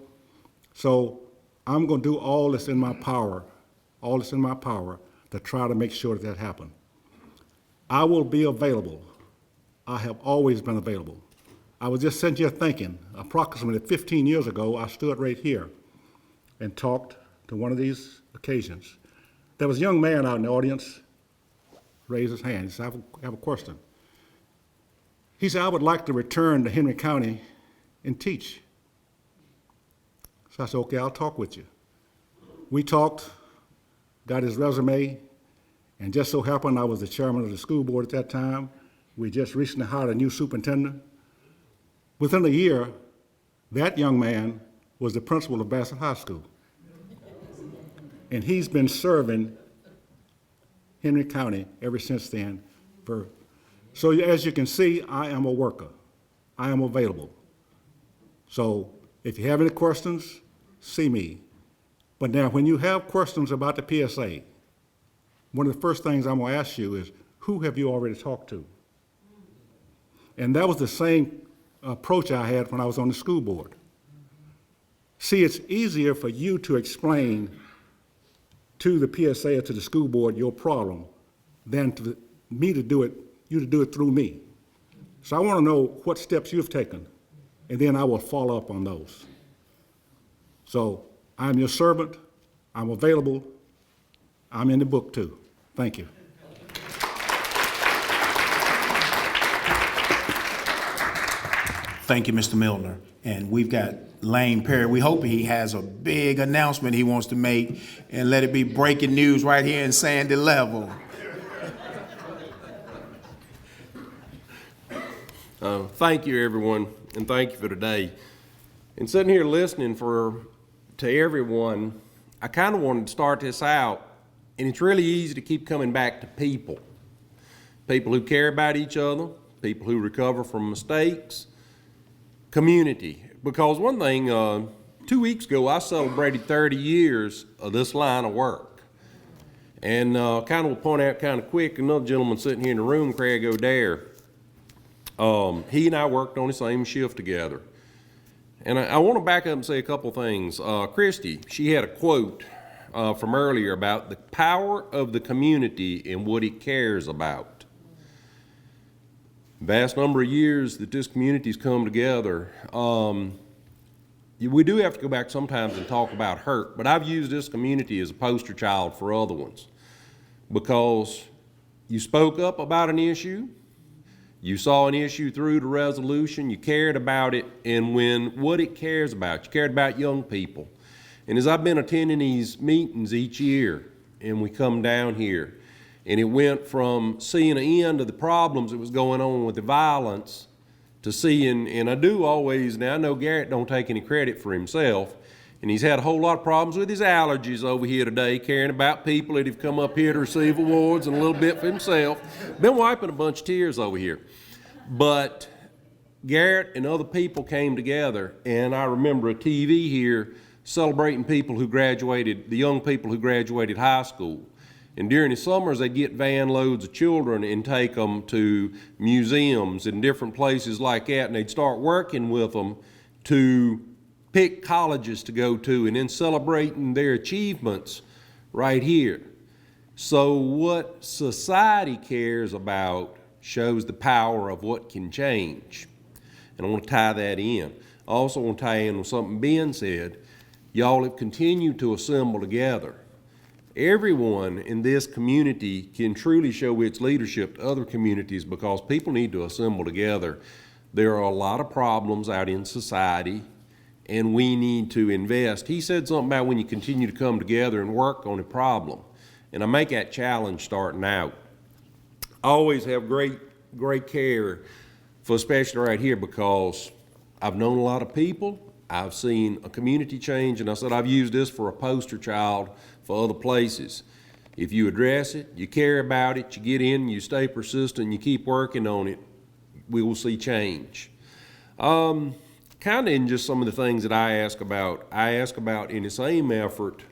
So I'm going to do all that's in my power, to try to make sure that happens. I will be available. I have always been available. I was just sitting here thinking, approximately 15 years ago, I stood right here and talked to one of these occasions. There was a young man out in the audience, raised his hand. He said, I have a question. He said, I would like to return to Henry County and teach. So I said, okay, I'll talk with you. We talked, got his resume, and just so happened I was the chairman of the school board at that time. We just recently hired a new superintendent. Within a year, that young man was the principal of Bassett High School. And he's been serving Henry County ever since then. So as you can see, I am a worker. I am available. So if you have any questions, see me. But now when you have questions about the PSA, one of the first things I'm going to ask you is, who have you already talked to? And that was the same approach I had when I was on the school board. See, it's easier for you to explain to the PSA or to the school board your problem than to me to do it, you to do it through me. So I want to know what steps you've taken, and then I will follow up on those. So I'm your servant, I'm available, I'm in the book too. Thank you. Thank you, Mr. Milner. And we've got Lane Perry. We hope he has a big announcement he wants to make, and let it be breaking news right here in Sandy Level. Thank you, everyone, and thank you for today. And sitting here listening to everyone, I kind of wanted to start this out, and it's really easy to keep coming back to people. People who care about each other, people who recover from mistakes, community. Because one thing, 2 weeks ago, I celebrated 30 years of this line of work. And kind of will point out kind of quick, another gentleman sitting here in the room, Craig O'Dare, he and I worked on the same shift together. And I want to back up and say a couple things. Christy, she had a quote from earlier about the power of the community and what it cares about. Vast number of years that this community's come together, we do have to go back sometimes and talk about hurt, but I've used this community as a poster child for other ones, because you spoke up about an issue, you saw an issue through to resolution, you cared about it, and what it cares about, you cared about young people. And as I've been attending these meetings each year, and we come down here, and it went from seeing the end of the problems that was going on with the violence to seeing, and I do always, now I know Garrett don't take any credit for himself, and he's had a whole lot of problems with his allergies over here today, caring about people that have come up here to receive awards and a little bit for himself. Been wiping a bunch of tears over here. But Garrett and other people came together, and I remember a TV here celebrating people who graduated, the young people who graduated high school. And during the summers, they'd get van loads of children and take them to museums and different places like that, and they'd start working with them to pick colleges to go to and then celebrating their achievements right here. So what society cares about shows the power of what can change. And I want to tie that in. I also want to tie in with something Ben said. Y'all have continued to assemble together. Everyone in this community can truly show its leadership to other communities because people need to assemble together. There are a lot of problems out in society, and we need to invest. He said something about when you continue to come together and work on a problem, and I make that challenge starting out. always have great care for especially right here, because I've known a lot of people, I've seen a community change, and I said I've used this for a poster child for other places. If you address it, you care about it, you get in, you stay persistent, you keep working on it, we will see change. Kind of in just some of the things that I ask about in the same effort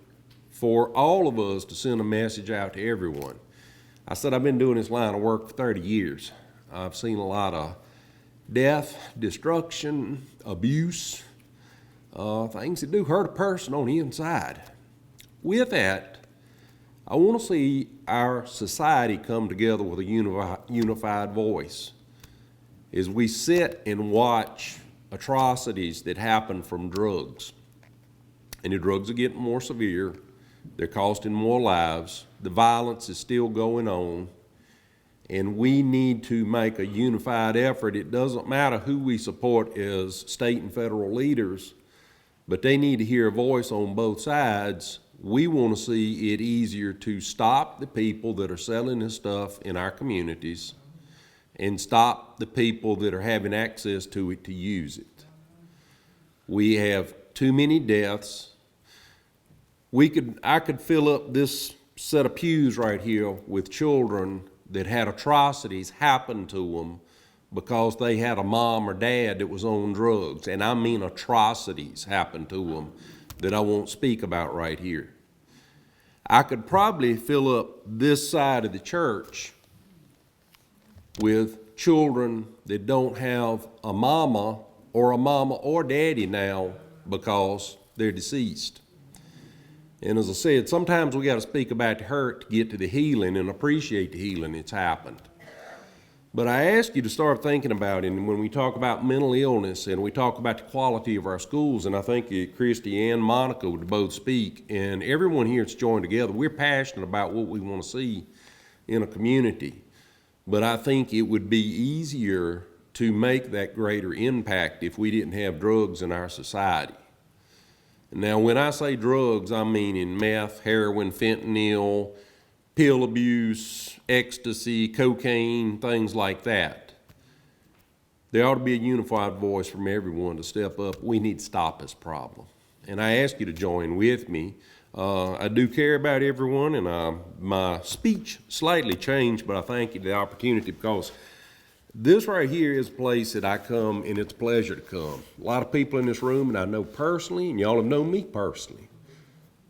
for all of us to send a message out to everyone. I said I've been doing this line of work for 30 years. I've seen a lot of death, destruction, abuse, things that do hurt a person on the inside. With that, I want to see our society come together with a unified voice as we sit and watch atrocities that happen from drugs. And the drugs are getting more severe, they're costing more lives, the violence is still going on, and we need to make a unified effort. It doesn't matter who we support as state and federal leaders, but they need to hear a voice on both sides. We want to see it easier to stop the people that are selling this stuff in our communities and stop the people that are having access to it to use it. We have too many deaths. I could fill up this set of pews right here with children that had atrocities happen to them because they had a mom or dad that was on drugs. And I mean atrocities happen to them that I won't speak about right here. I could probably fill up this side of the church with children that don't have a mama or daddy now because they're deceased. And as I said, sometimes we got to speak about the hurt to get to the healing and appreciate the healing that's happened. But I ask you to start thinking about it, and when we talk about mental illness and we talk about the quality of our schools, and I think Christy and Monica would both speak, and everyone here that's joined together, we're passionate about what we want to see in a community. But I think it would be easier to make that greater impact if we didn't have drugs in our society. Now, when I say drugs, I mean in meth, heroin, fentanyl, pill abuse, ecstasy, cocaine, things like that. There ought to be a unified voice from everyone to step up. We need to stop this problem. And I ask you to join with me. I do care about everyone, and my speech slightly changed, but I thank you for the opportunity, because this right here is a place that I come, and it's a pleasure to come. A lot of people in this room, and I know personally, and y'all have known me personally,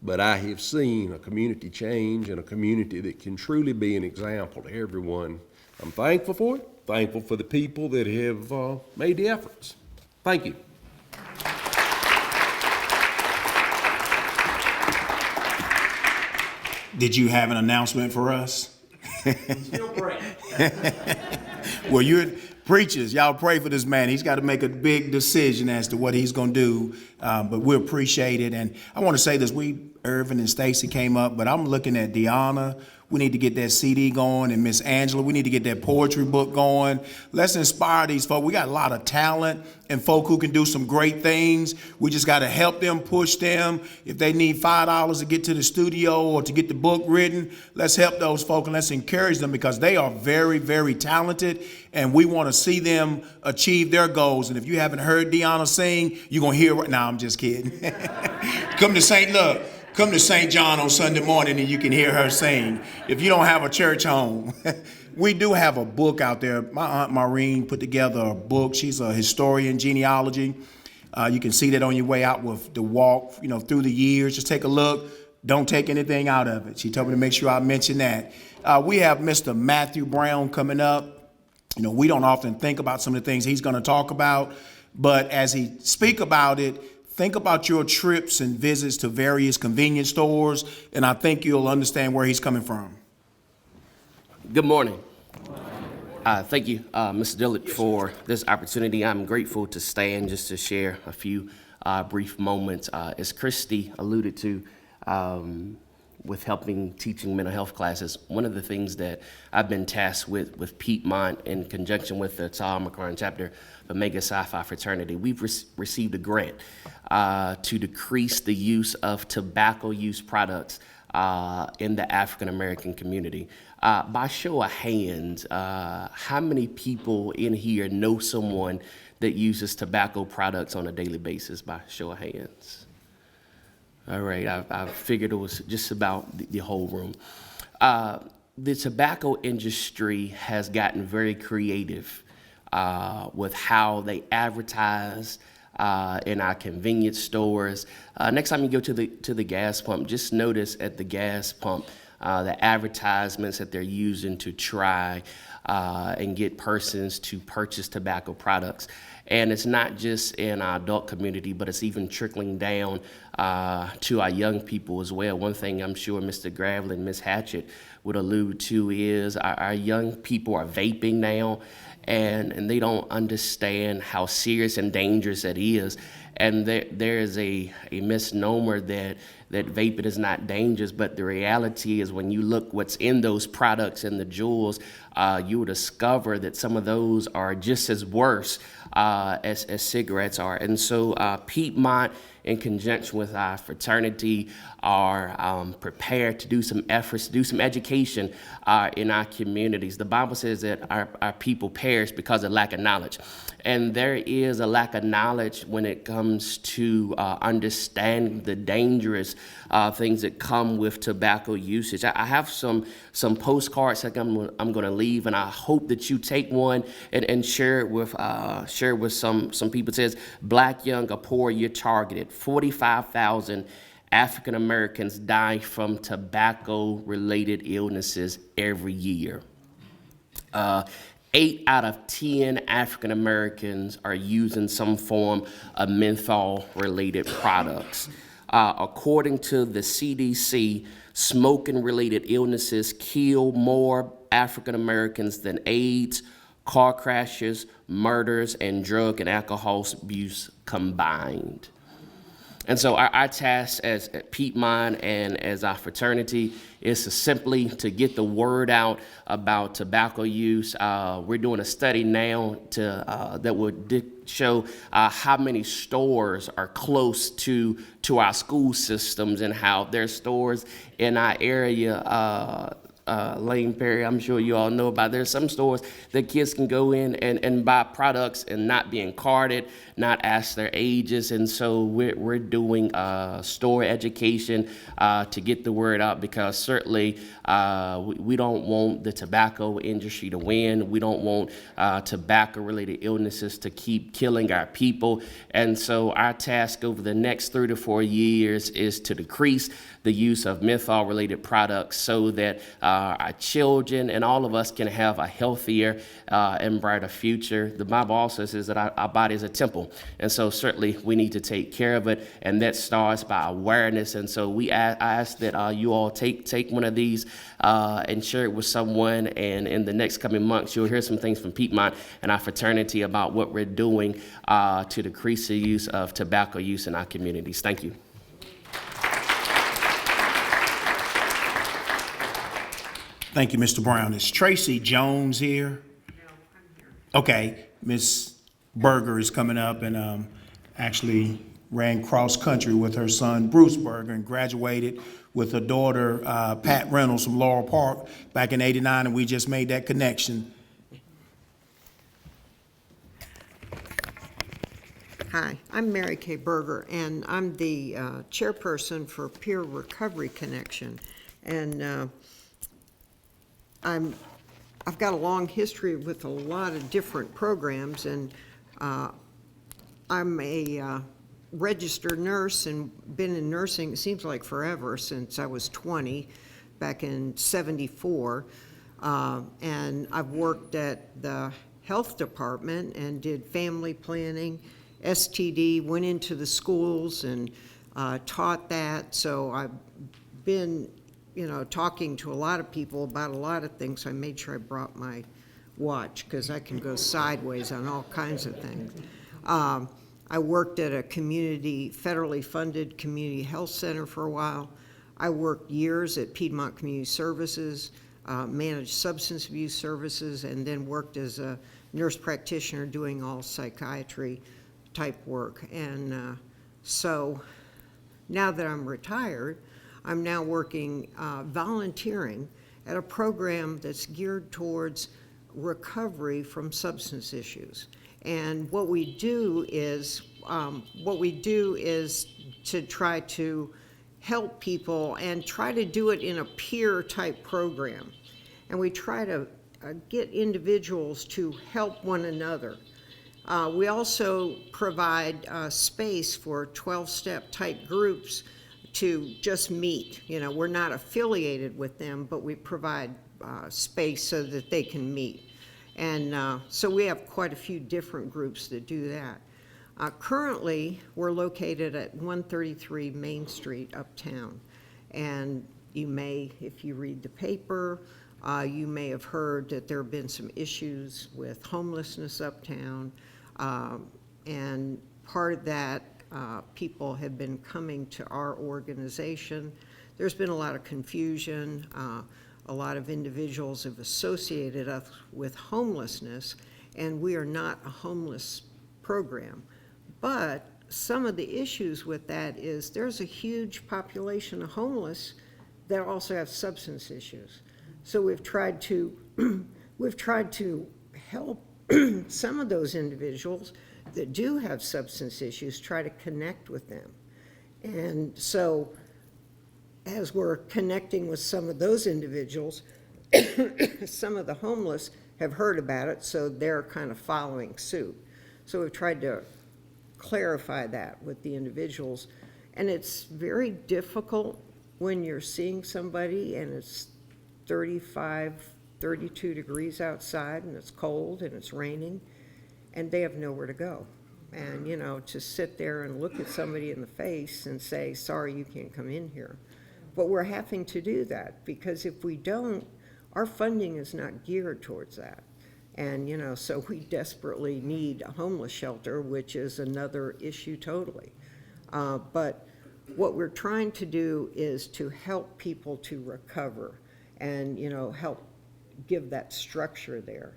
but I have seen a community change and a community that can truly be an example to everyone. I'm thankful for it, thankful for the people that have made the efforts. Thank you. Did you have an announcement for us? Still praying. Well, you're preachers. Y'all pray for this man. He's got to make a big decision as to what he's going to do, but we appreciate it. And I want to say this. Irvin and Stacy came up, but I'm looking at Deanna. We need to get that CD going, and Miss Angela, we need to get that poetry book going. Let's inspire these folks. We got a lot of talent and folk who can do some great things. We just got to help them, push them. If they need $5 to get to the studio or to get the book written, let's help those folk and let's encourage them, because they are very, very talented, and we want to see them achieve their goals. And if you haven't heard Deanna sing, you're going to hear right now. I'm just kidding. Come to St. John on Sunday morning and you can hear her sing. If you don't have a church home, we do have a book out there. My Aunt Maureen put together a book. She's a historian, genealogy. You can see that on your way out with the walk, through the years. Just take a look. Don't take anything out of it. She told me to make sure I mention that. We have Mr. Matthew Brown coming up. We don't often think about some of the things he's going to talk about, but as he speak about it, think about your trips and visits to various convenience stores, and I think you'll understand where he's coming from. Good morning. Thank you, Mr. Dillard, for this opportunity. I'm grateful to stand just to share a few brief moments. As Christy alluded to, with teaching mental health classes, one of the things that I've been tasked with Piedmont in conjunction with the Tau Omicron chapter of Omega Psi Phi fraternity, we've received a grant to decrease the use of tobacco use products in the African American community. By show of hands, how many people in here know someone that uses tobacco products on a daily basis? By show of hands. All right, I figured it was just about the whole room. The tobacco industry has gotten very creative with how they advertise in our convenience stores. Next time you go to the gas pump, just notice at the gas pump the advertisements that they're using to try and get persons to purchase tobacco products. And it's not just in our adult community, but it's even trickling down to our young people as well. One thing I'm sure Mr. Gravely and Ms. Hatchett would allude to is our young people are vaping now, and they don't understand how serious and dangerous it is. And there is a misnomer that vaping is not dangerous, but the reality is when you look what's in those products and the jewels, you will discover that some of those are just as worse as cigarettes are. And so Piedmont, in conjunction with our fraternity, are prepared to do some efforts, to do some education in our communities. The Bible says that our people perish because of lack of knowledge. And there is a lack of knowledge when it comes to understanding the dangerous things that come with tobacco usage. I have some postcards that I'm going to leave, and I hope that you take one and share it with some people. It says, "Black, young, or poor, you're targeted. 45,000 African Americans die from tobacco-related illnesses every year. 8 out of 10 African Americans are using some form of menthol-related products. According to the CDC, smoking-related illnesses kill more African Americans than AIDS, car crashes, murders, and drug and alcohol abuse combined." And so our task as Piedmont and as our fraternity is to simply to get the word out about tobacco use. We're doing a study now that would show how many stores are close to our school systems and how there's stores in our area. Lane Perry, I'm sure you all know about. There's some stores that kids can go in and buy products and not being carded, not ask their ages. And so we're doing store education to get the word out, because certainly we don't want the tobacco industry to win. We don't want tobacco-related illnesses to keep killing our people. And so our task over the next 3 to 4 years is to decrease the use of menthol-related products so that our children and all of us can have a healthier and brighter future. The Bible also says that our body is a temple, and so certainly we need to take care of it, and that starts by awareness. And so I ask that you all take one of these and share it with someone, and in the next coming months you'll hear some things from Piedmont and our fraternity about what we're doing to decrease the use of tobacco use in our communities. Thank you. Thank you, Mr. Brown. Is Tracy Jones here? No, I'm here. Okay, Miss Berger is coming up and actually ran cross country with her son, Bruce Berger, and graduated with her daughter, Pat Reynolds, from Laurel Park back in '89, and we just made that connection. Hi, I'm Mary Kay Berger, and I'm the chairperson for Peer Recovery Connection. And I've got a long history with a lot of different programs, and I'm a registered nurse and been in nursing, it seems like forever, since I was 20, back in '74. And I've worked at the health department and did family planning, STD, went into the schools and taught that. So I've been talking to a lot of people about a lot of things. So I made sure I brought my watch because I can go sideways on all kinds of things. I worked at a federally funded community health center for a while. I worked years at Piedmont Community Services, managed substance abuse services, and then worked as a nurse practitioner doing all psychiatry type work. And so now that I'm retired, I'm now working, volunteering at a program that's geared towards recovery from substance issues. And what we do is to try to help people and try to do it in a peer-type program. And we try to get individuals to help one another. We also provide space for 12-step type groups to just meet. You know, we're not affiliated with them, but we provide space so that they can meet. And so we have quite a few different groups that do that. Currently, we're located at 133 Main Street, Uptown. And you may, if you read the paper, you may have heard that there have been some issues with homelessness uptown. And part of that, people have been coming to our organization. There's been a lot of confusion. A lot of individuals have associated us with homelessness, and we are not a homeless program. But some of the issues with that is there's a huge population of homeless that also have substance issues. So we've tried to help some of those individuals that do have substance issues, try to connect with them. And so as we're connecting with some of those individuals, some of the homeless have heard about it, so they're kind of following suit. So we've tried to clarify that with the individuals. And it's very difficult when you're seeing somebody and it's 35, 32 degrees outside and it's cold and it's raining and they have nowhere to go. And, you know, to sit there and look at somebody in the face and say, sorry, you can't come in here. But we're having to do that because if we don't, our funding is not geared towards that. And, you know, so we desperately need a homeless shelter, which is another issue totally. But what we're trying to do is to help people to recover and, you know, help give that structure there.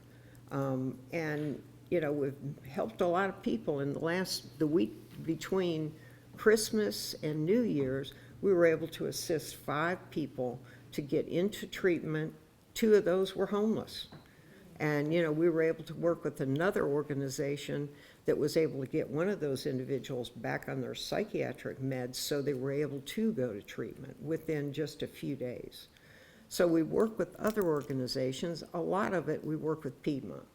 And, you know, we've helped a lot of people in the week between Christmas and New Year's. We were able to assist 5 people to get into treatment. 2 of those were homeless. And, you know, we were able to work with another organization that was able to get one of those individuals back on their psychiatric meds so they were able to go to treatment within just a few days. So we work with other organizations. A lot of it we work with Piedmont.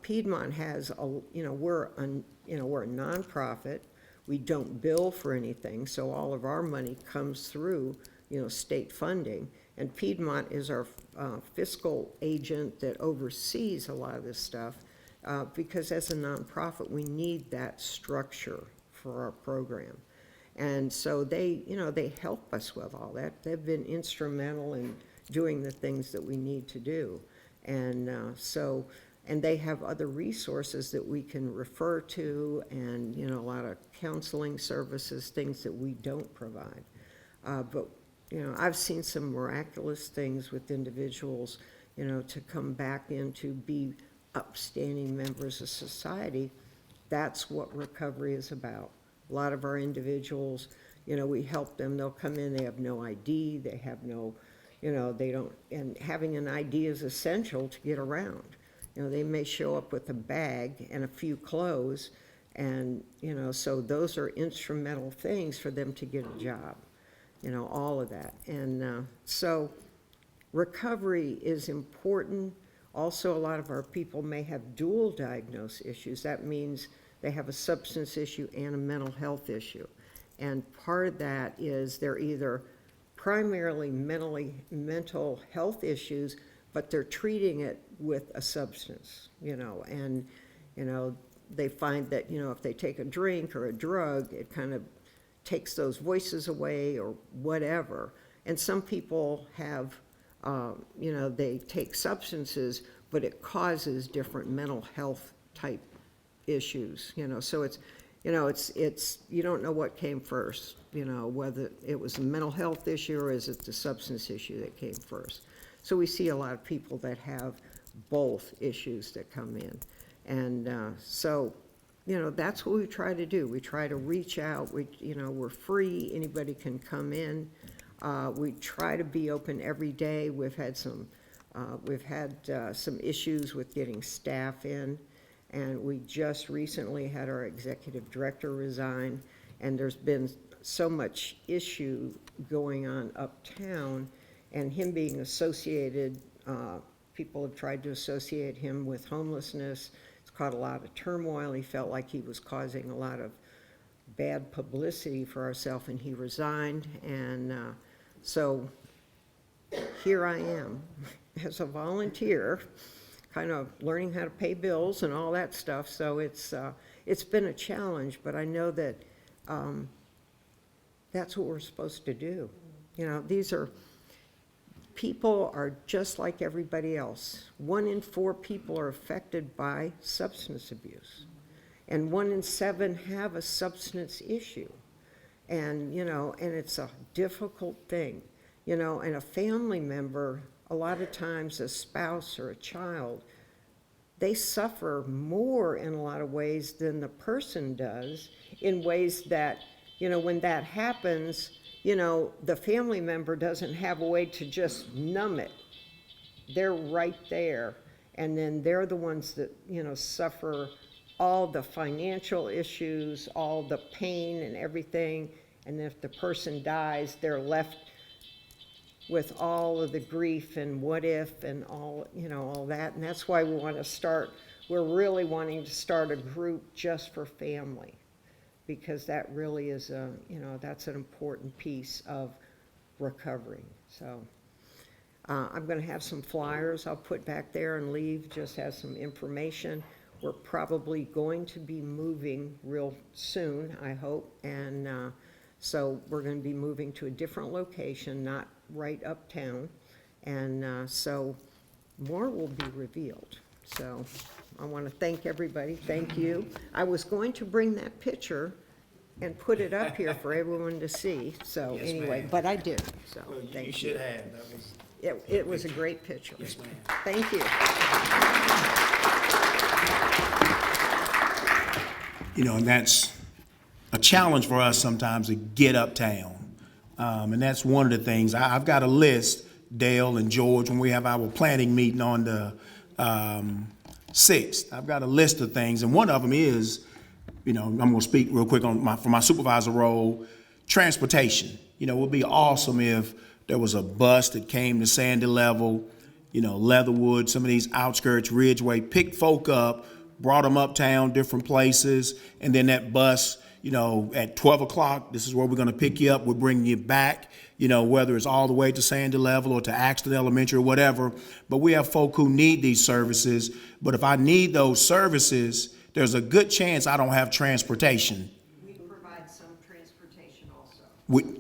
Piedmont has, we're a nonprofit. We don't bill for anything, so all of our money comes through, you know, state funding. And Piedmont is our fiscal agent that oversees a lot of this stuff because as a nonprofit, we need that structure for our program. And so they, you know, they help us with all that. They've been instrumental in doing the things that we need to do. And and they have other resources that we can refer to and, you know, a lot of counseling services, things that we don't provide. But you know, I've seen some miraculous things with individuals, you know, to come back in to be upstanding members of society. That's what recovery is about. A lot of our individuals, you know, we help them. They'll come in, they have no ID, they have no, you know, they don't, and having an ID is essential to get around. You know, they may show up with a bag and a few clothes, and, you know, so those are instrumental things for them to get a job. You know, all of that. And so recovery is important. Also, a lot of our people may have dual diagnosed issues. That means they have a substance issue and a mental health issue. And part of that is they're either primarily mental health issues, but they're treating it with a substance, you know, and, you know, they find that, you know, if they take a drink or a drug, it kind of takes those voices away or whatever. And some people have, you know, they take substances, but it causes different mental health type issues, you know. So it's, you know, it's you don't know what came first, you know, whether it was a mental health issue or is it the substance issue that came first. So we see a lot of people that have both issues that come in. And so, you know, that's what we try to do. We try to reach out. You know, we're free. Anybody can come in. We try to be open every day. We've had some issues with getting staff in, and we just recently had our executive director resign, and there's been so much issue going on uptown, and him being associated, people have tried to associate him with homelessness. It's caused a lot of turmoil. He felt like he was causing a lot of bad publicity for ourselves, and he resigned, and so here I am as a volunteer, kind of learning how to pay bills and all that stuff. So it's been a challenge, but I know that that's what we're supposed to do. You know, people are just like everybody else. 1 in 4 people are affected by substance abuse, and 1 in 7 have a substance issue. And, you know, and it's a difficult thing, you know, and a family member, a lot of times a spouse or a child, they suffer more in a lot of ways than the person does, in ways that, you know, when that happens, you know, the family member doesn't have a way to just numb it. They're right there, and then they're the ones that, you know, suffer all the financial issues, all the pain and everything, and if the person dies, they're left with all of the grief and what if and all, you know, all that. And that's why we're really wanting to start a group just for family, because that really is you know, that's an important piece of recovery. So I'm going to have some flyers I'll put back there and leave, just as some information. We're probably going to be moving real soon, I hope, and so we're going to be moving to a different location, not right uptown, and so more will be revealed. So I want to thank everybody. Thank you. I was going to bring that picture and put it up here for everyone to see, so Yes, anyway, ma'am. but I did, so Well, thank you. You should have. That was It was a great picture. Yes, ma'am. Thank you. You know, and that's a challenge for us sometimes to get uptown. And that's one of the things. I've got a list, Dale and George, when we have our planning meeting on the 6th. I've got a list of things, and one of them is, you know, I'm going to speak real quick on for my supervisor role, transportation. You know, it would be awesome if there was a bus that came to Sandy Level, you know, Leatherwood, some of these outskirts, Ridgeway, picked folk up, brought them uptown, different places, and then that bus, you know, at 12 o'clock, this is where we're going to pick you up. We're bringing you back, you know, whether it's all the way to Sandy Level or to Axton Elementary or whatever. But we have folk who need these services. But if I need those services, there's a good chance I don't have transportation. We provide some transportation also.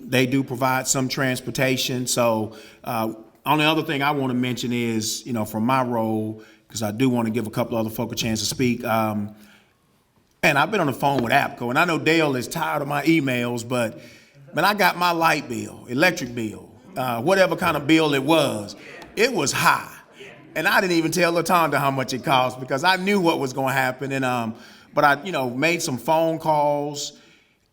They do provide some transportation. So only other thing I want to mention is, you know, from my role, because I do want to give a couple other folk a chance to speak. And I've been on the phone with APCO, and I know Dale is tired of my emails, but I got my light bill, electric bill, whatever kind of bill it was high. And I didn't even tell LaTonda how much it cost because I knew what was going to happen. And but I, you know, made some phone calls,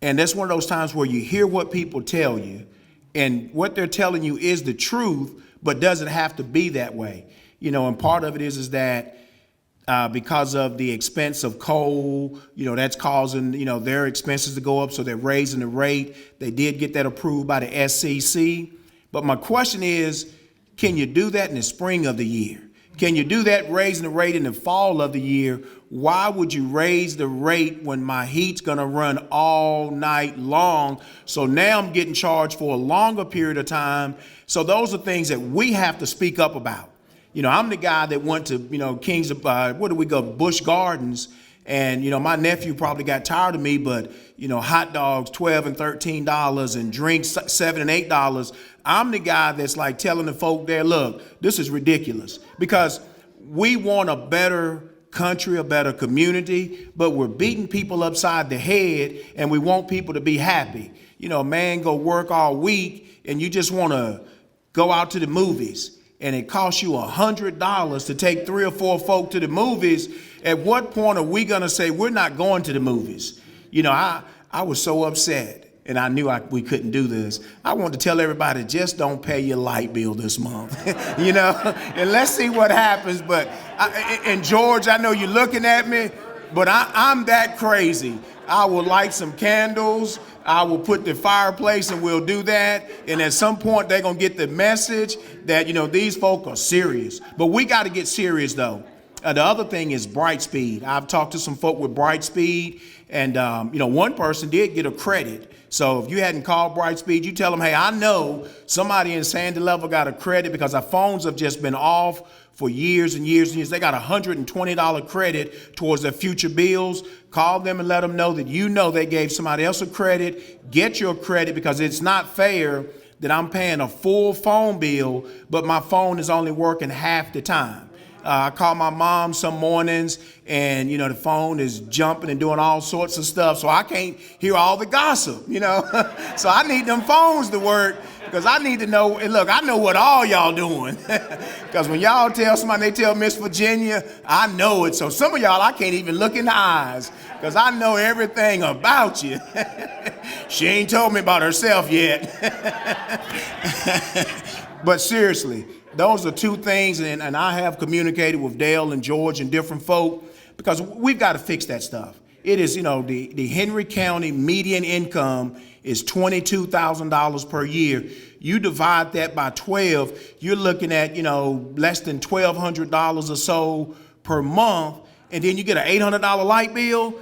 and that's one of those times where you hear what people tell you, and what they're telling you is the truth, but doesn't have to be that way. You know, and part of it is that because of the expense of coal, you know, that's causing, you know, their expenses to go up, so they're raising the rate. They did get that approved by the SCC. But my question is, can you do that in the spring of the year? Can you do that raising the rate in the fall of the year? Why would you raise the rate when my heat's gonna run all night long? So now I'm getting charged for a longer period of time. So those are things that we have to speak up about. You know, I'm the guy that went to, you know, Busch Gardens, and, you know, my nephew probably got tired of me, but, you know, hot dogs, $12 and $13, and drinks, $7 and $8. I'm the guy that's like telling the folk there, look, this is ridiculous, because we want a better country, a better community, but we're beating people upside the head, and we want people to be happy. You know, man, go work all week, and you just want to go out to the movies, and it costs you $100 to take 3 or 4 folk to the movies. At what point are we going to say we're not going to the movies? You know, I was so upset. and I knew we couldn't do this. I want to tell everybody, just don't pay your light bill this month, you know, and let's see what happens. But, and George, I know you're looking at me, but I'm that crazy. I will light some candles. I will put the fireplace and we'll do that. And at some point, they're going to get the message that, you know, these folk are serious. But we got to get serious, though. The other thing is Brightspeed. I've talked to some folk with Brightspeed, and, you know, one person did get a credit. So if you hadn't called Brightspeed, you tell them, hey, I know somebody in Sandy Level got a credit because our phones have just been off for years and years and years. They got a $120 credit towards their future bills. Call them and let them know that you know they gave somebody else a credit. Get your credit, because it's not fair that I'm paying a full phone bill, but my phone is only working half the time. I call my mom some mornings and, you know, the phone is jumping and doing all sorts of stuff. So I can't hear all the gossip, you know. So I need them phones to work, because I need to know. And look, I know what all y'all doing. Because when y'all tell somebody, they tell Miss Virginia, I know it. So some of y'all, I can't even look in the eyes, because I know everything about you. She ain't told me about herself yet. But seriously, those are two things, and I have communicated with Dale and George and different folk, because we've got to fix that stuff. It is, you know, the Henry County median income is $22,000 per year. You divide that by 12, you're looking at, you know, less than $1,200 or so per month, and then you get an $800 light bill.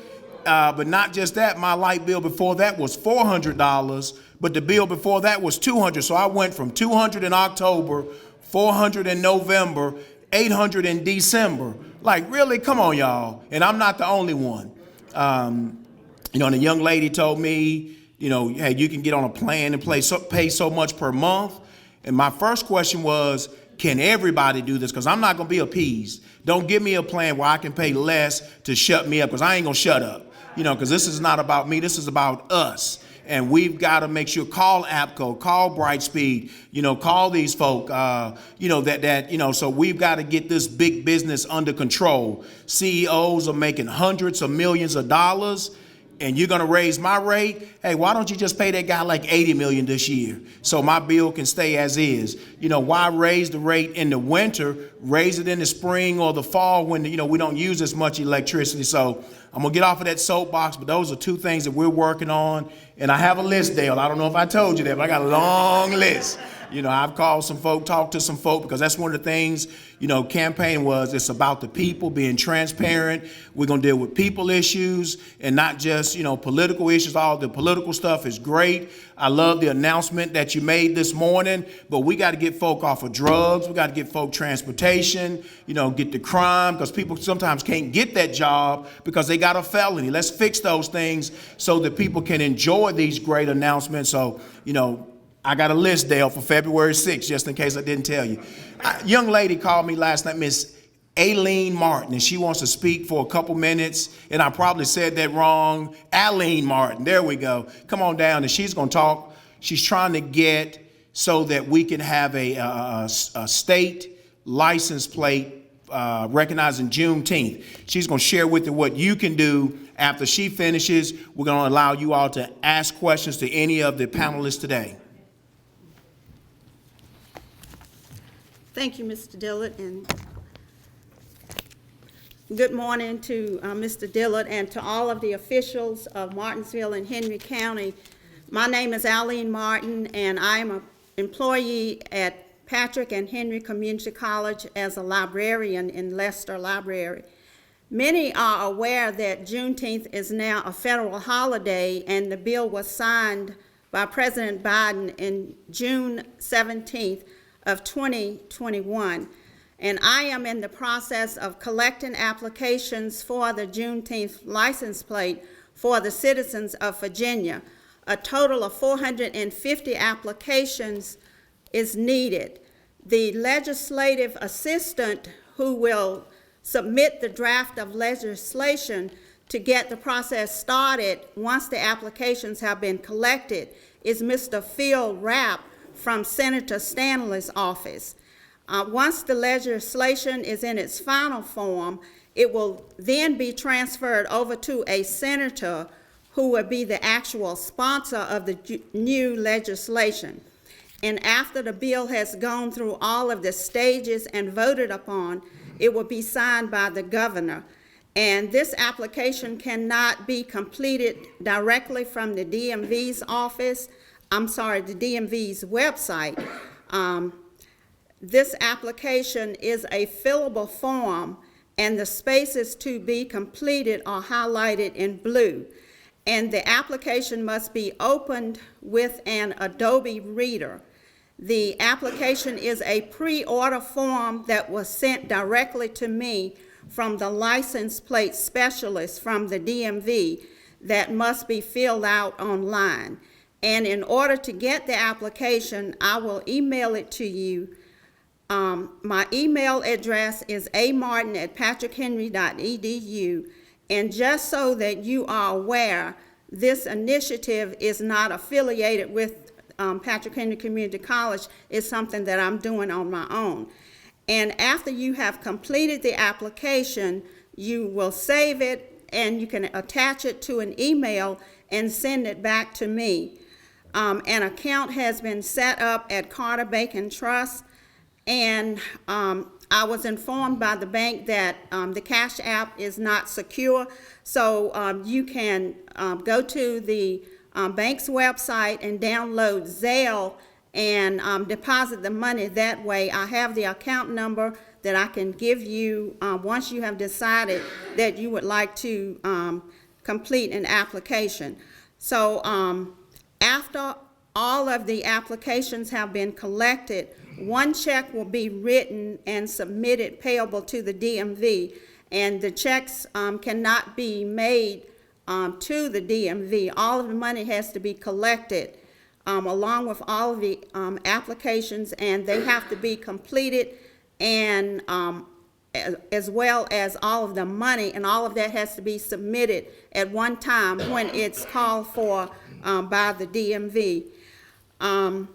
But not just that, my light bill before that was $400, but the bill before that was $200. So I went from $200 in October, $400 in November, $800 in December. Like, really? Come on, y'all. And I'm not the only one. You know, and a young lady told me, you know, hey, you can get on a plan and pay so much per month. And my first question was, can everybody do this? Because I'm not going to be appeased. Don't give me a plan where I can pay less to shut me up, because I ain't going to shut up. You know, because this is not about me. This is about us. And we've got to make sure, call APCO, call Brightspeed, you know, call these folk, you know, you know, so we've got to get this big business under control. CEOs are making hundreds of millions of dollars, and you're going to raise my rate. Hey, why don't you just pay that guy like $80 million this year so my bill can stay as is? You know, why raise the rate in the winter, raise it in the spring or the fall when, you know, we don't use as much electricity? So I'm going to get off of that soapbox, but those are two things that we're working on. And I have a list, Dale. I don't know if I told you that, but I got a long list. You know, I've called some folk, talked to some folk, because that's one of the things, you know, campaign was, it's about the people, being transparent. We're going to deal with people issues and not just, you know, political issues. All the political stuff is great. I love the announcement that you made this morning, but we got to get folk off of drugs. We got to get folk transportation, you know, get the crime, because people sometimes can't get that job because they got a felony. Let's fix those things so that people can enjoy these great announcements. So, you know, I got a list, Dale, for February 6th, just in case I didn't tell you. A young lady called me last night, Miss Aileen Martin, and she wants to speak for a couple minutes, and I probably said that wrong. Aileen Martin, there we go. Come on down, and she's going to talk. She's trying to get so that we can have a state license plate recognizing Juneteenth. She's going to share with you what you can do. After she finishes, we're going to allow you all to ask questions to any of the panelists today. Thank you, Mr. Dillard, and good morning to Mr. Dillard and to all of the officials of Martinsville and Henry County. My name is Aileen Martin, and I am an employee at Patrick and Henry Community College as a librarian in Leicester Library. Many are aware that Juneteenth is now a federal holiday, and the bill was signed by President Biden in June 17th of 2021. And I am in the process of collecting applications for the Juneteenth license plate for the citizens of Virginia. A total of 450 applications is needed. The legislative assistant who will submit the draft of legislation to get the process started once the applications have been collected is Mr. Phil Rapp from Senator Stanley's office. Once the legislation is in its final form, it will then be transferred over to a senator who will be the actual sponsor of the new legislation. And after the bill has gone through all of the stages and voted upon, it will be signed by the governor. And this application cannot be completed directly from the DMV's office, the DMV's website. This application is a fillable form, and the spaces to be completed are highlighted in blue. And the application must be opened with an Adobe Reader. The application is a pre-order form that was sent directly to me from the license plate specialist from the DMV that must be filled out online. And in order to get the application, I will email it to you. My email address is amartin@patrickhenry.edu. And just so that you are aware, this initiative is not affiliated with Patrick Henry Community College. Is something that I'm doing on my own. And after you have completed the application, you will save it and you can attach it to an email and send it back to me. An account has been set up at Carter Bacon Trust, and I was informed by the bank that the Cash App is not secure, so you can go to the bank's website and download Zelle and deposit the money that way. I have the account number that I can give you once you have decided that you would like to complete an application. So after all of the applications have been collected, one check will be written and submitted payable to the DMV, and the checks cannot be made to the DMV. All of the money has to be collected along with all of the applications, and they have to be completed, and as well as all of the money, and all of that has to be submitted at one time when it's called for by the DMV. And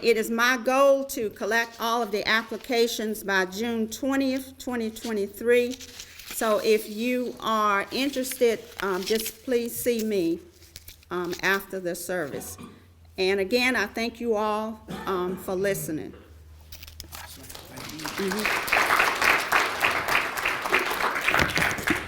it is my goal to collect all of the applications by June 20th, 2023. So if you are interested, just please see me after the service. And again, I thank you all for listening.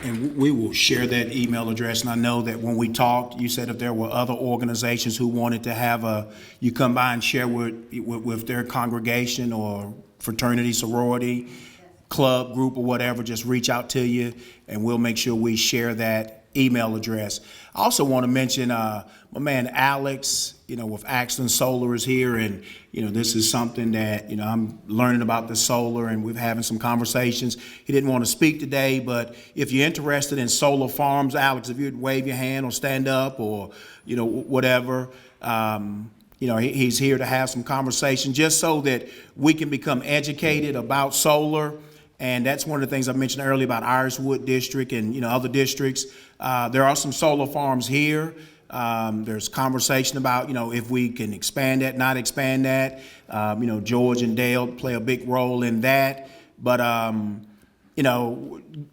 And we will share that email address. And I know that when we talked, you said if there were other organizations who wanted to have you come by and share with their congregation or fraternity, sorority, club, group, or whatever, just reach out to you, and we'll make sure we share that email address. I also want to mention my man Alex, with Axton Solar is here, and this is something that I'm learning about the solar, and we're having some conversations. He didn't want to speak today, but if you're interested in solar farms, Alex, if you'd wave your hand or stand up or whatever. He's here to have some conversation just so that we can become educated about solar. And that's one of the things I mentioned earlier about Iriswood district and other districts. There are some solar farms here. There's conversation about if we can expand that, not expand that. George and Dale play a big role in that. But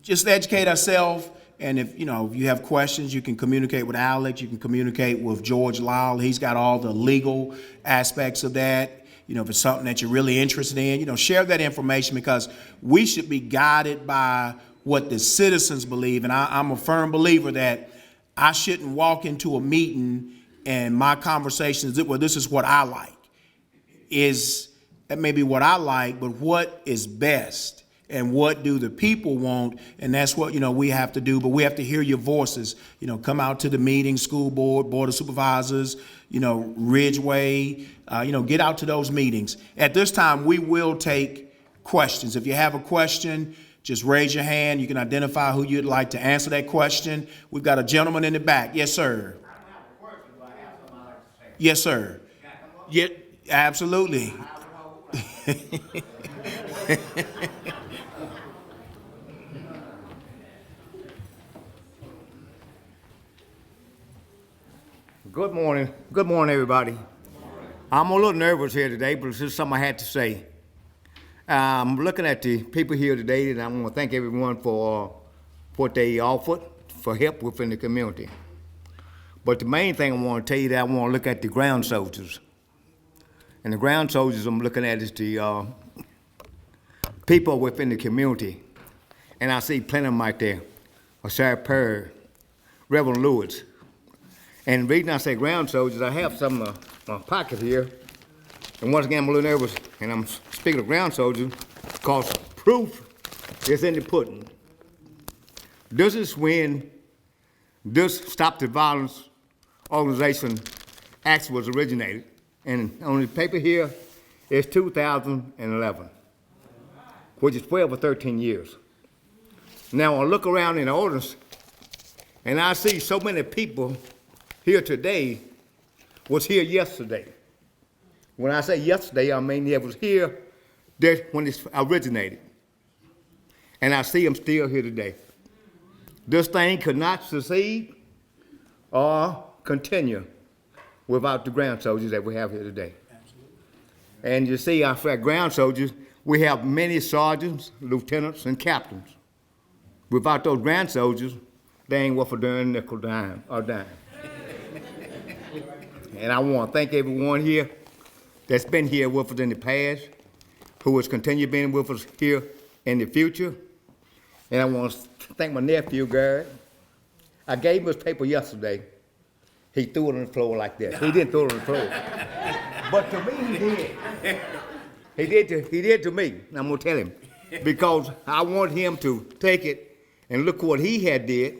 just educate ourselves. And if you have questions, you can communicate with Alex. You can communicate with George Lyle. He's got all the legal aspects of that. If it's something that you're really interested in, share that information, because we should be guided by what the citizens believe. And I'm a firm believer that I shouldn't walk into a meeting and my conversation is, well, this is what I like. That may be what I like, but what is best? And what do the people want? And that's what, we have to do. But we have to hear your voices. Come out to the meeting, school board, board of supervisors, Ridgeway, get out to those meetings. At this time, we will take questions. If you have a question, just raise your hand. You can identify who you'd like to answer that question. We've got a gentleman in the back. Yes, sir. I don't have a question, but I have something I'd like to say. Yes, sir. Yeah, absolutely. Good morning. Good morning, everybody. I'm a little nervous here today, but it's just something I had to say. I'm looking at the people here today, and I want to thank everyone for what they offered for help within the community. But the main thing I want to tell you that I want to look at the ground soldiers. And the ground soldiers I'm looking at is the people within the community. And I see plenty of them right there. Sarah Perry, Reverend Lewis. And the reason I say ground soldiers, I have some in my pocket here. And once again, I'm a little nervous, and I'm speaking of ground soldiers, because proof is in the pudding. This is when this Stop the Violence organization actually was originated. And on the paper here, it's 2011, which is 12 or 13 years. Now, I look around in the audience, and I see so many people here today was here yesterday. When I say yesterday, I mean it was here when it originated. And I see them still here today. This thing could not succeed or continue without the ground soldiers that we have here today. And you see, our ground soldiers, we have many sergeants, lieutenants, and captains. Without those ground soldiers, they ain't worth a darn nickel dime or dime. And I want to thank everyone here that's been here with us in the past, who has continued being with us here in the future. And I want to thank my nephew, Gary. I gave him his paper yesterday. He threw it on the floor like this. He didn't throw it on the floor. But to me, he did. He did to me, and I'm going to tell him. Because I want him to take it and look what he had did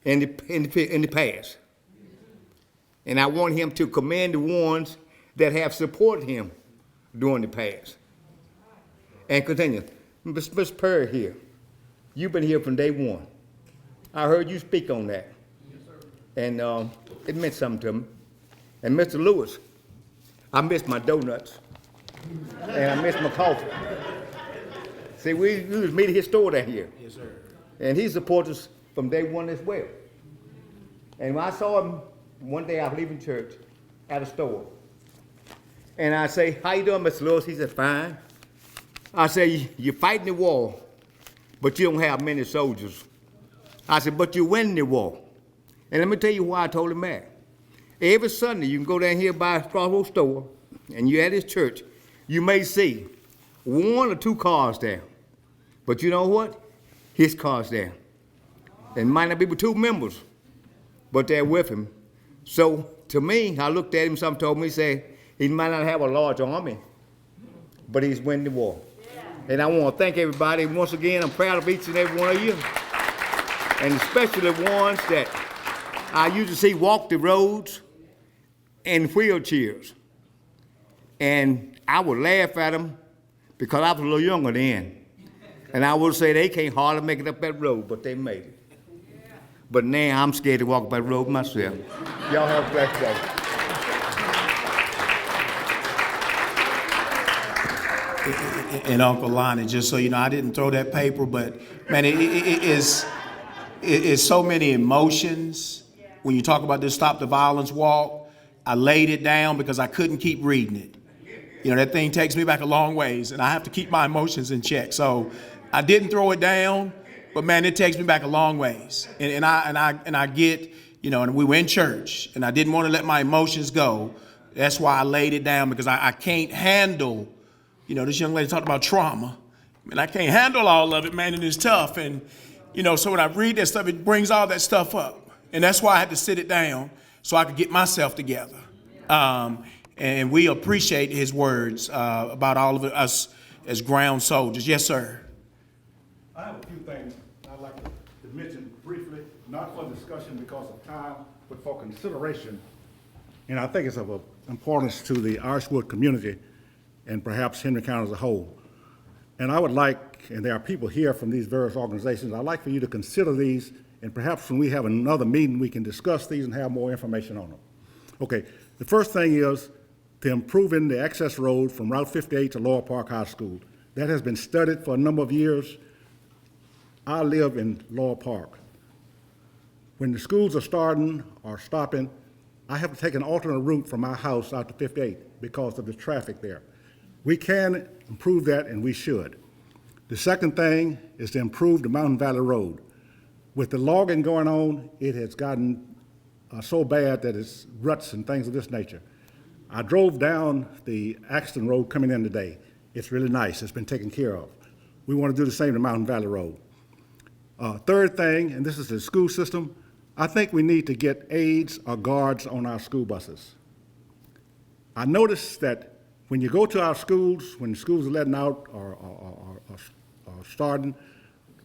in the past. And I want him to commend the ones that have supported him during the past. And continue. Ms. Perry here, you've been here from day one. I heard you speak on that. Yes, sir. And it meant something to me. And Mr. Lewis, I miss my donuts. And I miss my coffee. See, we used to meet at his store down here. Yes, sir. And he supports us from day one as well. And when I saw him one day, I was leaving church at a store. And I say, how you doing, Mr. Lewis? He said, fine. I say, you're fighting the war, but you don't have many soldiers. I said, but you're winning the war. And let me tell you why I told him that. Every Sunday, you can go down here by a Crossroads store, and you're at his church, you may see one or two cars there. But you know what? His car's there. And might not be with two members, but they're with him. So to me, I looked at him, some told me, say, he might not have a large army, but he's winning the war. Yeah. And I want to thank everybody. Once again, I'm proud of each and every one of you. And especially the ones that I usually see walk the roads in wheelchairs. And I would laugh at them because I was a little younger then. And I would say they can't hardly make it up that road, but they made it. But now I'm scared to walk up that road myself. Y'all have a blessed day. And Uncle Lonnie, just so you know, I didn't throw that paper, but man, it is so many emotions when you talk about this Stop the Violence walk. I laid it down because I couldn't keep reading it. You know, that thing takes me back a long ways, and I have to keep my emotions in check. So I didn't throw it down, but man, it takes me back a long ways. And I get, you know, and we were in church, and I didn't want to let my emotions go. That's why I laid it down, because I can't handle. You know, this young lady talked about trauma. And I can't handle all of it, man, and it's tough. And, you know, so when I read that stuff, it brings all that stuff up. And that's why I had to sit it down so I could get myself together. And we appreciate his words about all of us as ground soldiers. Yes, sir. I have a few things I'd like to mention briefly, not for discussion because of time, but for consideration. And I think it's of importance to the Iriswood community and perhaps Henry County as a whole. And I would like, and there are people here from these various organizations, I'd like for you to consider these, and perhaps when we have another meeting, we can discuss these and have more information on them. Okay, the first thing is to improving the access road from Route 58 to Lower Park High School. That has been studied for a number of years. I live in Lower Park. When the schools are starting or stopping, I have to take an alternate route from my house out to 58 because of the traffic there. We can improve that, and we should. The second thing is to improve the Mountain Valley Road. With the logging going on, it has gotten so bad that it's ruts and things of this nature. I drove down the Axton Road coming in today. It's really nice. It's been taken care of. We want to do the same to Mountain Valley Road. Third thing, and this is the school system, I think we need to get aides or guards on our school buses. I noticed that when you go to our schools, when the schools are letting out or starting,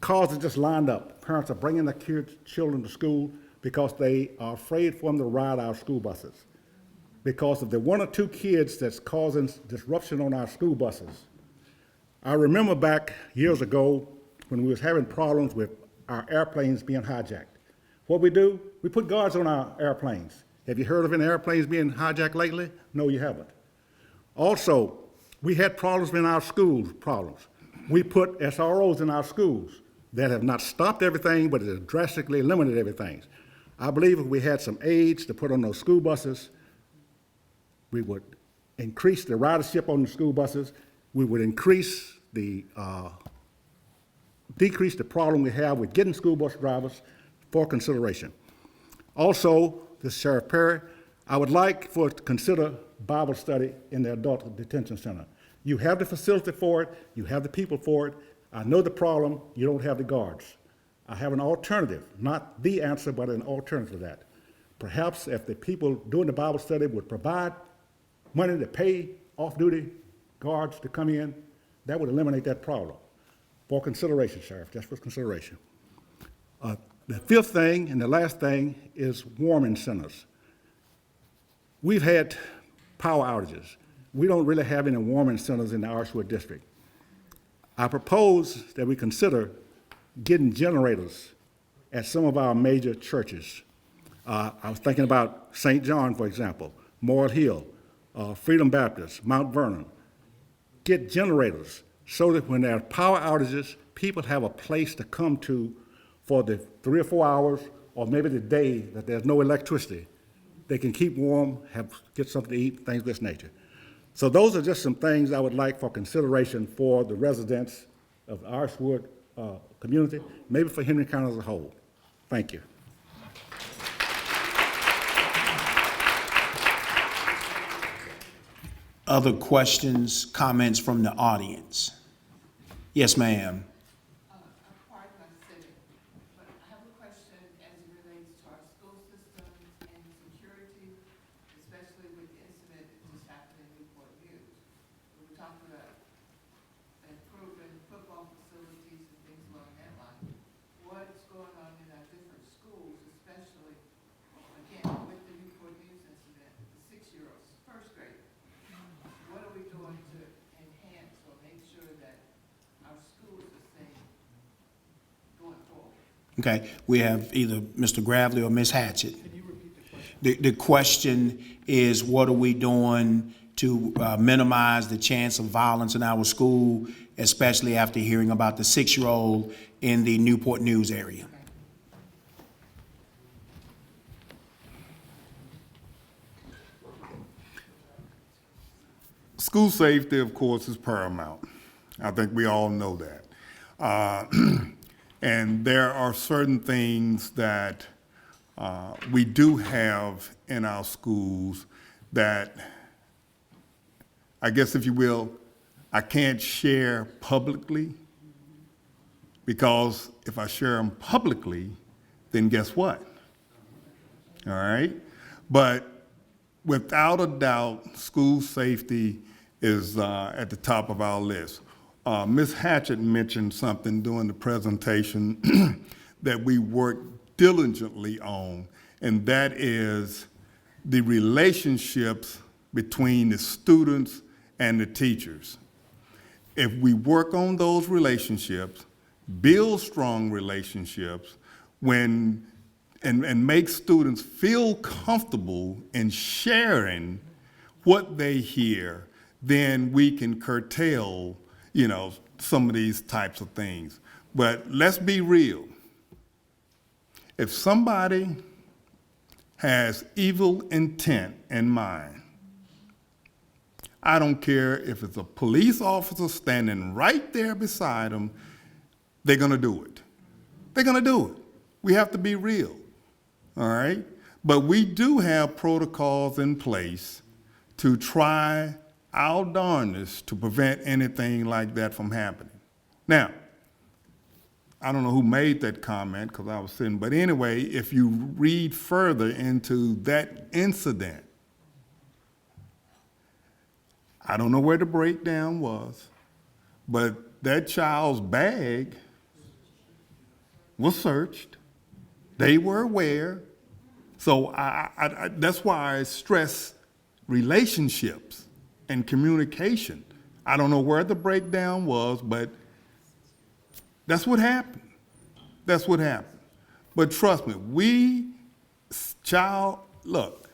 cars are just lined up. Parents are bringing their children to school because they are afraid for them to ride our school buses. Because of the one or two kids that's causing disruption on our school buses. I remember back years ago when we was having problems with our airplanes being hijacked. What we do, we put guards on our airplanes. Have you heard of any airplanes being hijacked lately? No, you haven't. Also, we had problems in our schools, We put SROs in our schools that have not stopped everything, but it has drastically limited everything. I believe if we had some aides to put on those school buses, we would increase the ridership on the school buses. We would decrease the problem we have with getting school bus drivers for consideration. Also, this is Sheriff Perry, I would like for it to consider Bible study in the adult detention center. You have the facility for it, you have the people for it. I know the problem, you don't have the guards. I have an alternative, not the answer, but an alternative to that. Perhaps if the people doing the Bible study would provide money to pay off-duty guards to come in, that would eliminate that problem. For consideration, Sheriff, just for consideration. The fifth thing and the last thing is warming centers. We've had power outages. We don't really have any warming centers in the Iriswood district. I propose that we consider getting generators at some of our major churches. I was thinking about St. John, for example, Moral Hill, Freedom Baptist, Mount Vernon. Get generators so that when there are power outages, people have a place to come to for the 3 or 4 hours, or maybe the day that there's no electricity. They can keep warm, get something to eat, things of this nature. So those are just some things I would like for consideration for the residents of the Iriswood community, maybe for Henry County as a whole. Thank you. Other questions, comments from the audience? Yes, ma'am. Okay, we have either Mr. Gravely or Ms. Hatchett. Can you repeat the question? The question is, what are we doing to minimize the chance of violence in our school, especially after hearing about the 6-year-old in the Newport News area? School safety, of course, is paramount. I think we all know that. And there are certain things that we do have in our schools that, I guess if you will, I can't share publicly, because if I share them publicly, then guess what? All right? But without a doubt, school safety is at the top of our list. Ms. Hatchett mentioned something during the presentation that we work diligently on, and that is the relationships between the students and the teachers. If we work on those relationships, build strong relationships, and make students feel comfortable in sharing what they hear, then we can curtail some of these types of things. But let's be real. If somebody has evil intent in mind, I don't care if it's a police officer standing right there beside them, they're gonna do it. They're gonna do it. We have to be real, all right? But we do have protocols in place to try our darndest to prevent anything like that from happening. Now, I don't know who made that comment because I was sitting, but anyway, if you read further into that incident, I don't know where the breakdown was, but that child's bag was searched. They were aware. So that's why I stress relationships and communication. I don't know where the breakdown was, but that's what happened. That's what happened. But trust me, look,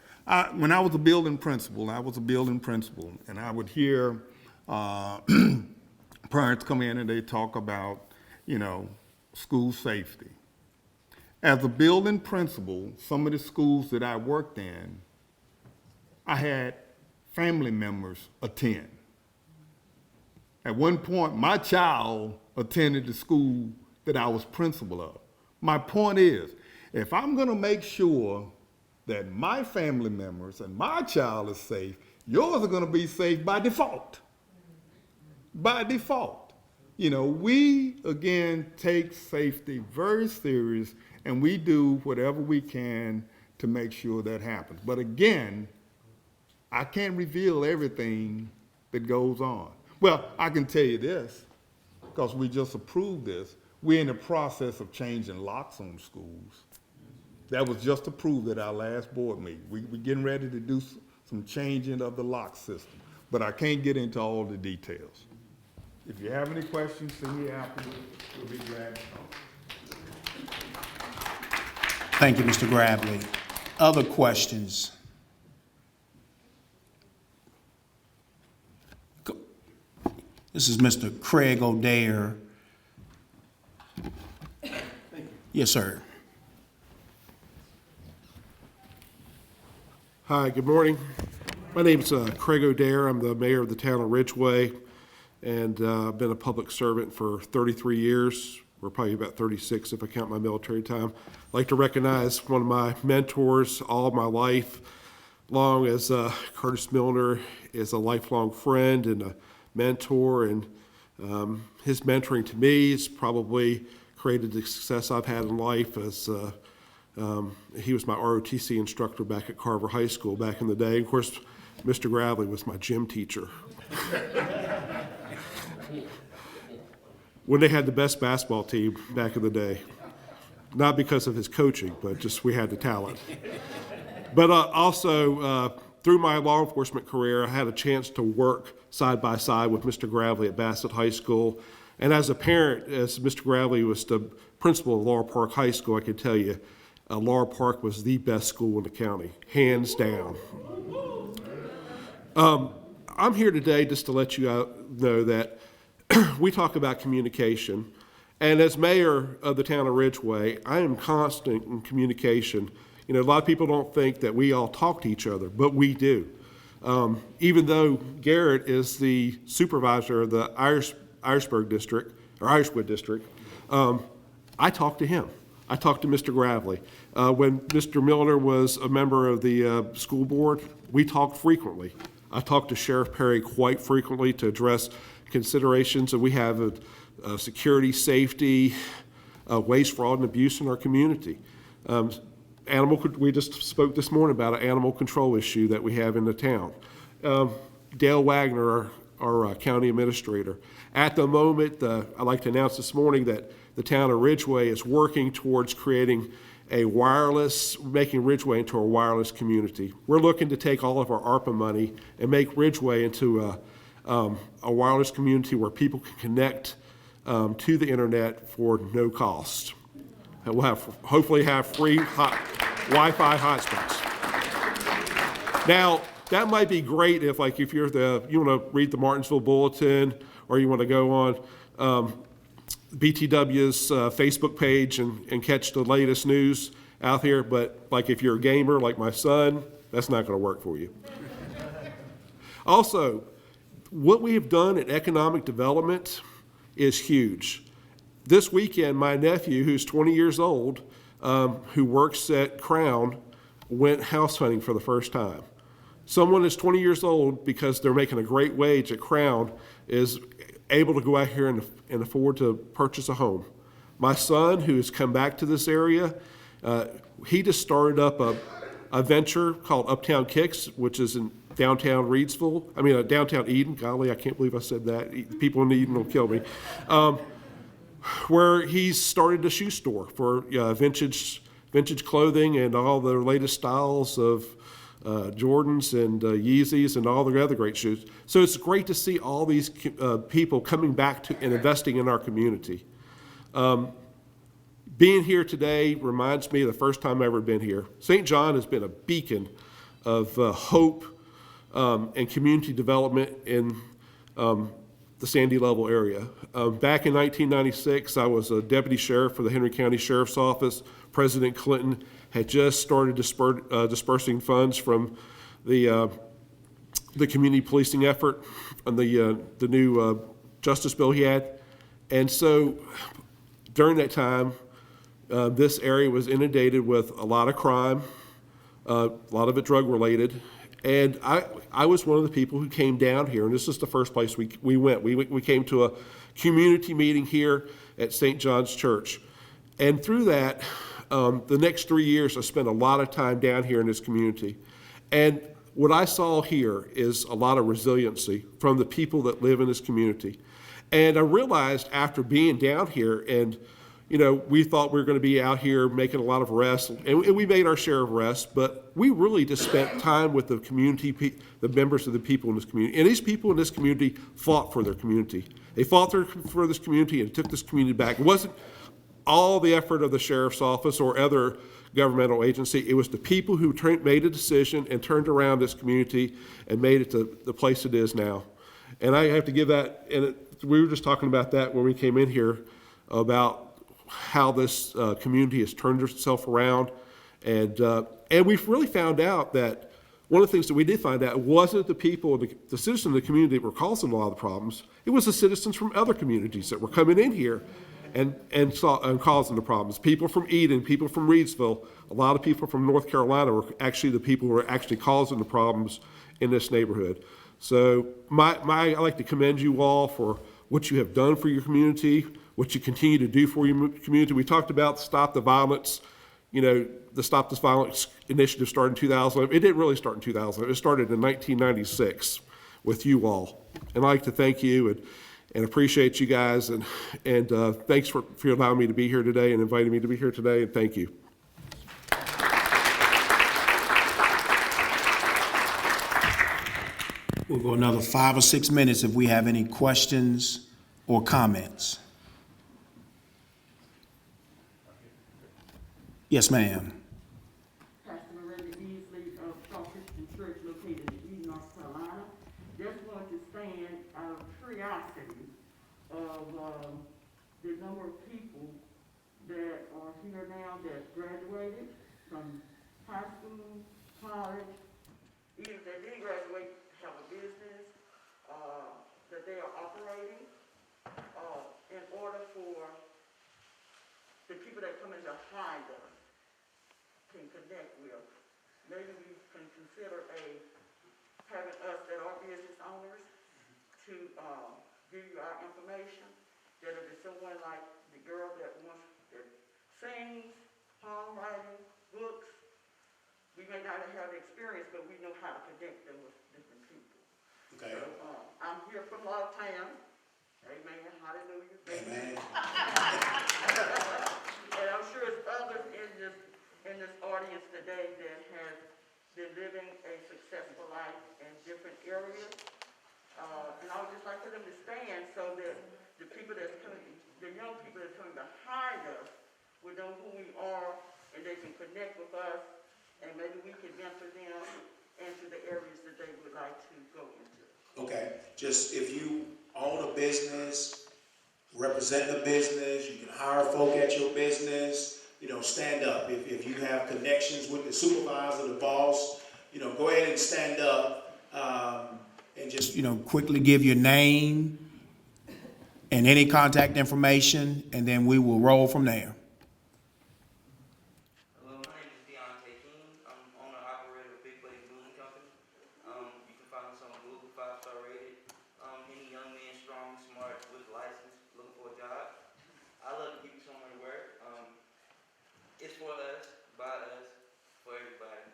when I was a building principal, and I would hear parents come in and they talk about, school safety. As a building principal, some of the schools that I worked in, I had family members attend. At one point, my child attended the school that I was principal of. My point is, if I'm gonna make sure that my family members and my child is safe, yours are gonna be safe by default. By default. We, again, take safety very serious, and we do whatever we can to make sure that happens. But again, I can't reveal everything that goes on. Well, I can tell you this, because we just approved this. We're in the process of changing locks on schools. That was just approved at our last board meeting. We're getting ready to do some changing of the lock system, but I can't get into all the details. If you have any questions, see me afterwards. We'll be glad to talk. Thank you, Mr. Grabbley. Other questions? This is Mr. Craig O'Dare. Yes, sir. Hi, good morning. My name's Craig O'Dare. I'm the mayor of the town of Ridgeway, and I've been a public servant for 33 years. We're probably about 36 if I count my military time. I'd like to recognize one of my mentors all my life long, as Curtis Milner is a lifelong friend and a mentor, and his mentoring to me has probably created the success I've had in life, as he was my ROTC instructor back at Carver High School back in the day. Of course, Mr. Grabbley was my gym teacher. When they had the best basketball team back in the day. Not because of his coaching, but just we had the talent. But also, through my law enforcement career, I had a chance to work side by side with Mr. Grabbley at Bassett High School. And as a parent, as Mr. Grabbley was the principal of Laurel Park High School, I can tell you, Laurel Park was the best school in the county, hands down. I'm here today just to let you know that we talk about communication. And as mayor of the town of Ridgeway, I am constant in communication. A lot of people don't think that we all talk to each other, but we do. Even though Garrett is the supervisor of the Iriswood district, I talk to him. I talked to Mr. Grabbley. When Mr. Milner was a member of the school board, we talked frequently. I talked to Sheriff Perry quite frequently to address considerations that we have of security, safety, waste, fraud, and abuse in our community. We just spoke this morning about an animal control issue that we have in the town. Dale Wagner, our county administrator. At the moment, I'd like to announce this morning that the town of Ridgeway is working towards creating making Ridgeway into a wireless community. We're looking to take all of our ARPA money and make Ridgeway into a wireless community where people can connect to the internet for no cost. And we'll hopefully have free Wi-Fi hotspots. Now, that might be great if you want to read the Martinsville Bulletin, or you want to go on BTW's Facebook page and catch the latest news out here. But if you're a gamer like my son, that's not going to work for you. Also, what we have done in economic development is huge. This weekend, my nephew, who's 20 years old, who works at Crown, went house hunting for the first time. Someone that's 20 years old, because they're making a great wage at Crown, is able to go out here and afford to purchase a home. My son, who has come back to this area, he just started up a venture called Uptown Kicks, which is in downtown downtown Eden. Golly, I can't believe I said that. People in Eden will kill me. Where he's started a shoe store for vintage clothing and all the latest styles of Jordans and Yeezys and all the other great shoes. So it's great to see all these people coming back to and investing in our community. Being here today reminds me of the first time I've ever been here. St. John has been a beacon of hope and community development in the Sandy Level area. Back in 1996, I was a deputy sheriff for the Henry County Sheriff's Office. President Clinton had just started dispersing funds from the community policing effort on the new justice bill he had. And so during that time, this area was inundated with a lot of crime, a lot of it drug-related. And I was one of the people who came down here, and this is the first place we went. We came to a community meeting here at St. John's Church. And through that, the next 3 years, I spent a lot of time down here in this community. And what I saw here is a lot of resiliency from the people that live in this community. And I realized after being down here, and we thought we were going to be out here making a lot of arrests, and we made our share of arrests, but we really just spent time with the community, the members of the people in this community. And these people in this community fought for their community. They fought for this community and took this community back. It wasn't all the effort of the sheriff's office or other governmental agency. It was the people who made a decision and turned around this community and made it to the place it is now. And I have to give that, and we were just talking about that when we came in here, about how this community has turned itself around. And we've really found out that one of the things that we did find out wasn't the people, the citizens of the community that were causing a lot of the problems. It was the citizens from other communities that were coming in here and causing the problems. People from Eden, people from Reidsville, a lot of people from North Carolina were actually the people who were actually causing the problems in this neighborhood. So I like to commend you all for what you have done for your community, what you continue to do for your community. We talked about Stop the Violence, the Stop This Violence initiative started in 2011. It didn't really start in 2011. It started in 1996 with you all. And I'd like to thank you and appreciate you guys. And thanks for allowing me to be here today and inviting me to be here today. And thank you. We'll go another 5 or 6 minutes if we have any questions or comments. Yes, ma'am. Pastor Miranda Beasley of South Christian Church located in Eden, North Carolina. Just wanted to stand out of curiosity of the number of people that are here now that graduated from high school, college, even if they did graduate, have a business that they are operating in order for the people that come in behind us can connect with. Maybe we can consider having us that are business owners to give you our information. That if it's someone like the girl that sings, poem writing, books, we may not have the experience, but we know how to connect them with different people. Okay. So I'm here from Lawtown. Amen. Hallelujah. Amen. And I'm sure there's others in this audience today that have been living a successful life in different areas. And I would just like for them to stand so that the people that's coming, the young people that's coming behind us will know who we are and they can connect with us and maybe we can mentor them into the areas that they would like to go into. Okay, just if you own a business, represent a business, you can hire folk at your business, stand up. If you have connections with the supervisor, the boss, go ahead and stand up and just, quickly give your name and any contact information, and then we will roll from there. Hello, my name is Deontay King. I'm It's for us, by us, for everybody.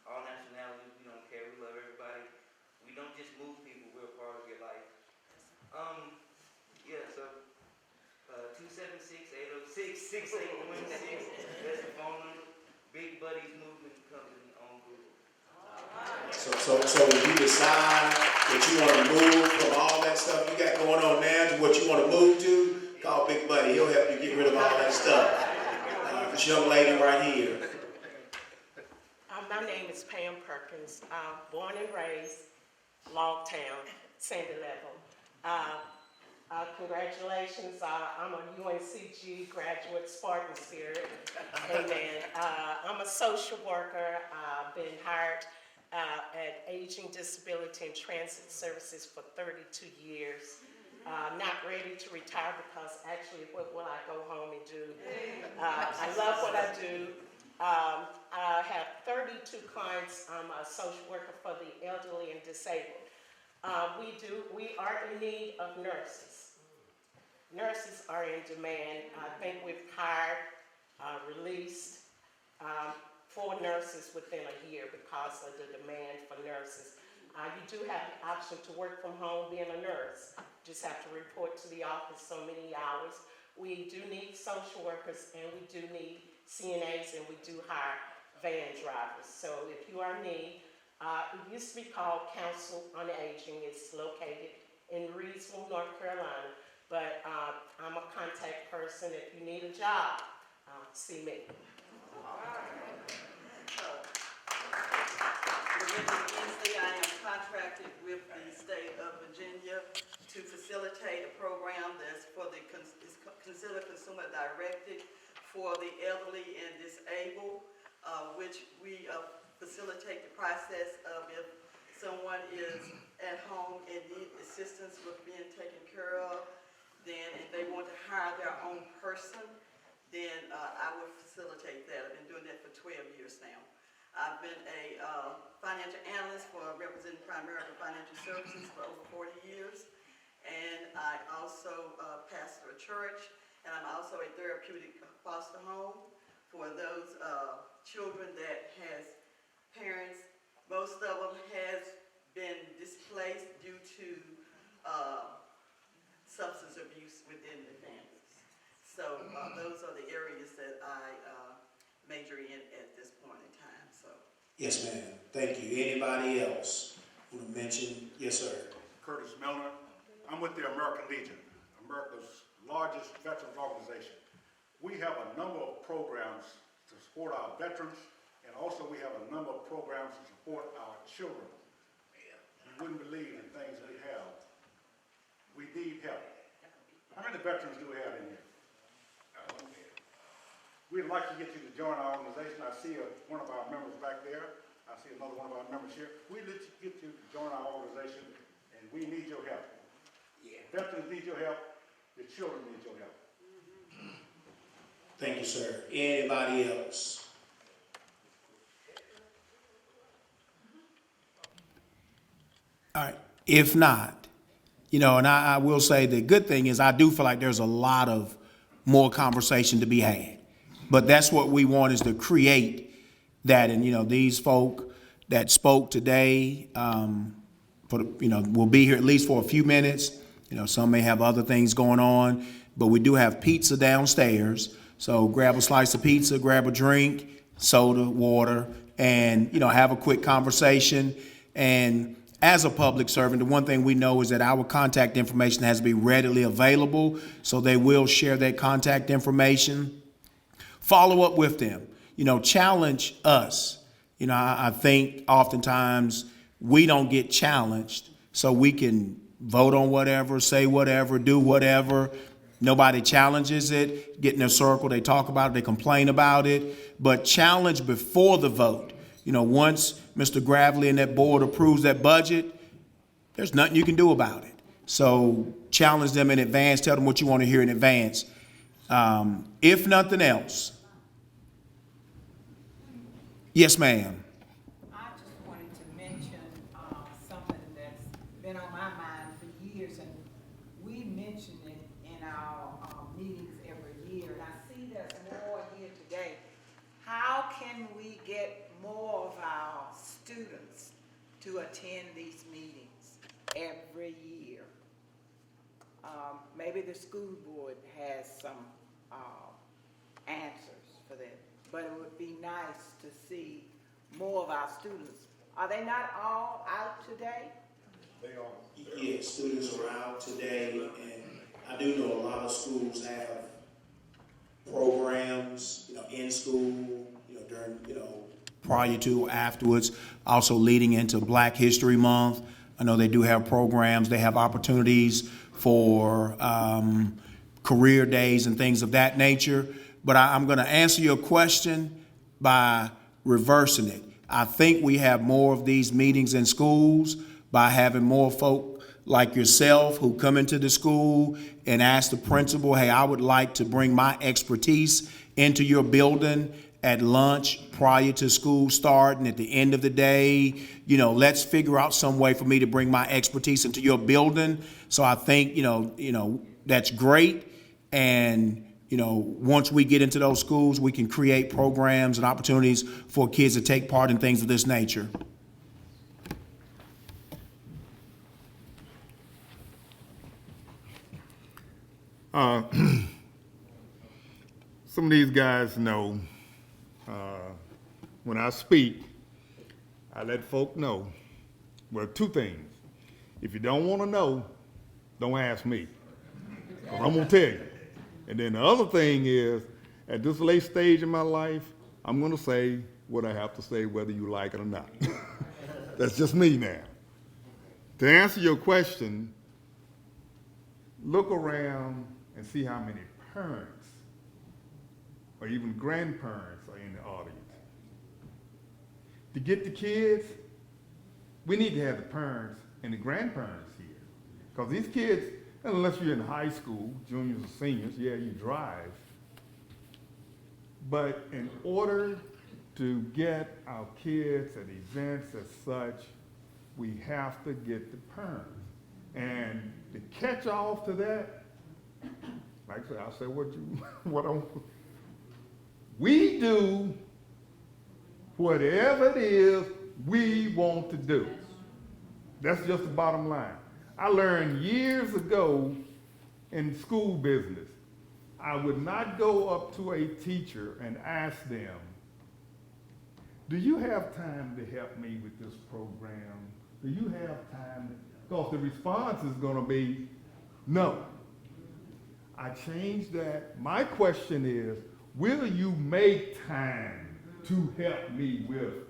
All nationalities, we don't care. We love everybody. We don't just move people. We're a part of your life. Yeah. So 276-806-6816. That's the phone number. Big Buddies Movement Company on Google. So when you decide that you want to move from all that stuff you got going on now to what you want to move to, call Big Buddy. He'll help you get rid of all that stuff. This young lady right here. My name is Pam Perkins. Born and raised, Logtown, Sandy Level. Congratulations. I'm a UNCG graduate, Spartan Spirit. Amen. I'm a social worker. I've been hired at Aging, Disability, and Transit Services for 32 years. Not ready to retire because actually what will I go home and do? I love what I do. I have 32 clients. I'm a social worker for the elderly and disabled. We are in need of nurses. Nurses are in demand. I think we've hired, released 4 nurses within a year because of the demand for nurses. You do have the option to work from home being a nurse. Just have to report to the office so many hours. We do need social workers and we do need CNAs and we do hire van drivers. So if you are in need, it used to be called Council on Aging. It's located in Iriswood, North Carolina. But I'm a contact person. If you need a job, see me. I am contracted with the state of Virginia to facilitate a program that's for the is considered consumer directed for the elderly and disabled, which we facilitate the process of if someone is at home and need assistance with being taken care of, then if they want to hire their own person, then I would facilitate that. I've been doing that for 12 years now. I've been a financial analyst for representing Primerica Financial Services for over 40 years. And I also pastor a church, and I'm also a therapeutic foster home for those children that has parents. Most of them has been displaced due to substance abuse within the families. So those are the areas that I major in at this point in time. So. Yes, ma'am. Thank you. Anybody else want to mention? Yes, sir. Curtis Milner. I'm with the American Legion, America's largest veterans organization. We have a number of programs to support our veterans, and also we have a number of programs to support our children. You wouldn't believe the things we have. We need help. How many veterans do we have in here? We'd like to get you to join our organization. I see one of our members back there. I see another one of our members here. We'd like to get you to join our organization, and we need your help. Yeah. Veterans need your help. The children need your help. Thank you, sir. Anybody else? All right. If not, and I will say the good thing is I do feel like there's a lot of more conversation to be had. But that's what we want is to create that. And, these folk that spoke today, will be here at least for a few minutes. Some may have other things going on, but we do have pizza downstairs. So grab a slice of pizza, grab a drink, soda, water, and, have a quick conversation. And as a public servant, the one thing we know is that our contact information has to be readily available. So they will share that contact information. Follow up with them, challenge us. I think oftentimes we don't get challenged, so we can vote on whatever, say whatever, do whatever. Nobody challenges it, get in a circle, they talk about it, they complain about it, but challenge before the vote. Once Mr. Gravely and that board approves that budget, there's nothing you can do about it. So challenge them in advance, tell them what you want to hear in advance. If nothing else. Yes, ma'am. I just wanted to mention something that's been on my mind for years, and we mention it in our meetings every year. And I see there's more students to attend these meetings every year. Maybe the school board has some answers for that, but it would be nice to see more of our students. Are they not all out today? Yes, students are out today, and I do know a lot of schools have programs, in school, during, prior to, afterwards, also leading into Black History Month. I know they do have programs. They have opportunities for career days and things of that nature. But I'm going to answer your question by reversing it. I think we have more of these meetings in schools by having more folk like yourself who come into the school and ask the principal, hey, I would like to bring my expertise into your building at lunch prior to school start and at the end of the day. Let's figure out some way for me to bring my expertise into your building. So I think, that's great. And, once we get into those schools, we can create programs and opportunities for kids to take part in things of this nature. Some of these guys know when I speak, I let folk know, well, two things. If you don't want to know, don't ask me, 'cause I'm going to tell you. And then the other thing is, at this late stage in my life, I'm going to say what I have to say, whether you like it or not. That's just me now. To answer your question, look around and see how many parents or even grandparents are in the audience. To get the kids, we need to have the parents and the grandparents here. Because these kids, unless you're in high school, juniors or seniors, yeah, you drive. But in order to get our kids at events as such, we have to get the parents. And to catch off to that, like I said, I'll say we do whatever it is we want to do. That's just the bottom line. I learned years ago in school business, I would not go up to a teacher and ask them, do you have time to help me with this program? Do you have time? Because the response is going to be no. I changed that. My question is, will you make time to help me with it?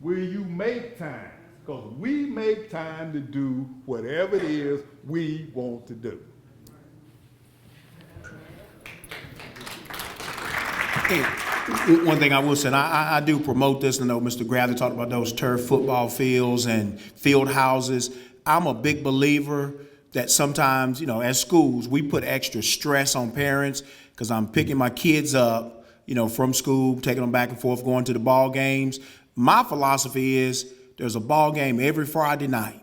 Will you make time? Because we make time to do whatever it is we want to do. One thing I will say, and I do promote this. I know Mr. Gravely talked about those turf football fields and field houses. I'm a big believer that sometimes, as schools, we put extra stress on parents because I'm picking my kids up, from school, taking them back and forth, going to the ball games. My philosophy is there's a ball game every Friday night.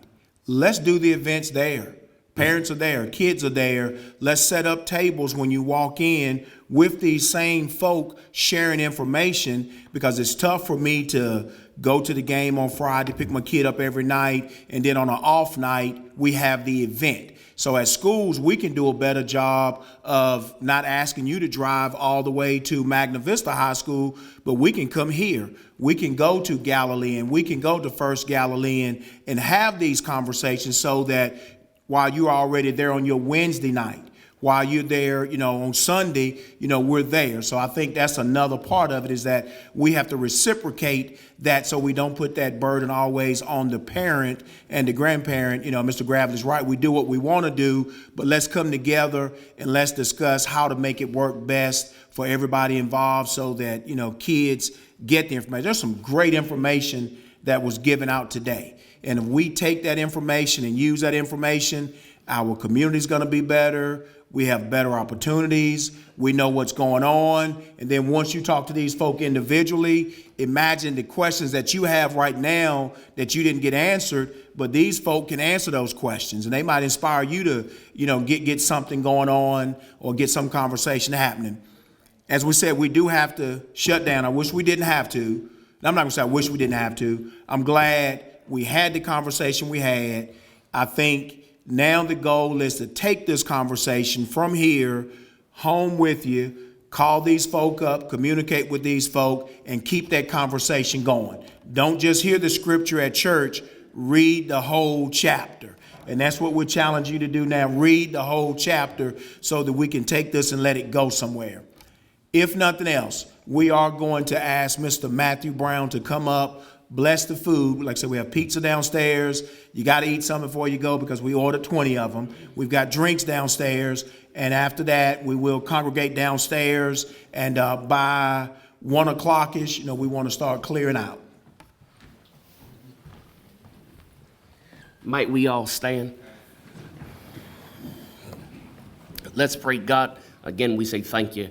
Let's do the events there. Parents are there, kids are there. Let's set up tables when you walk in with these same folk sharing information, because it's tough for me to go to the game on Friday, pick my kid up every night, and then on an off night, we have the event. So at schools, we can do a better job of not asking you to drive all the way to Magna Vista High School, but we can come here. We can go to Galilean, we can go to First Galilean and have these conversations so that while you're already there on your Wednesday night, while you're there, on Sunday, we're there. So I think that's another part of it, is that we have to reciprocate that so we don't put that burden always on the parent and the grandparent. Mr. Gravely's right. We do what we want to do, but let's come together and let's discuss how to make it work best for everybody involved so that, kids get the information. There's some great information that was given out today. And if we take that information and use that information, our community's going to be better. We have better opportunities. We know what's going on. And then once you talk to these folk individually, imagine the questions that you have right now that you didn't get answered, but these folk can answer those questions, and they might inspire you to, get something going on or get some conversation happening. As we said, we do have to shut down. I wish we didn't have to. And I'm not gonna say I wish we didn't have to. I'm glad we had the conversation we had. I think now the goal is to take this conversation from here home with you, call these folk up, communicate with these folk, and keep that conversation going. Don't just hear the scripture at church, read the whole chapter. And that's what we challenge you to do now. Read the whole chapter so that we can take this and let it go somewhere. If nothing else, we are going to ask Mr. Matthew Brown to come up, bless the food. Like I said, we have pizza downstairs. You got to eat something before you go because we ordered 20 of them. We've got drinks downstairs. And after that, we will congregate downstairs. And by 1 o'clock-ish, we want to start clearing out. Might we all stand? Let's pray. God, again, we say thank you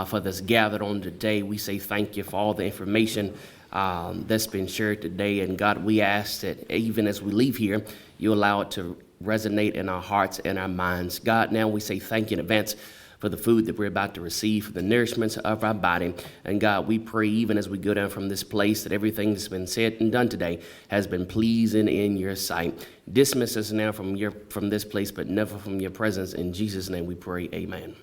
for this gathered on today. We say thank you for all the information that's been shared today. And God, we ask that even as we leave here, you allow it to resonate in our hearts and our minds. God, now we say thank you in advance for the food that we're about to receive, for the nourishment of our body. And God, we pray even as we go down from this place that everything that's been said and done today has been pleasing in your sight. Dismiss us now from this place, but never from your presence. In Jesus' name we pray, amen.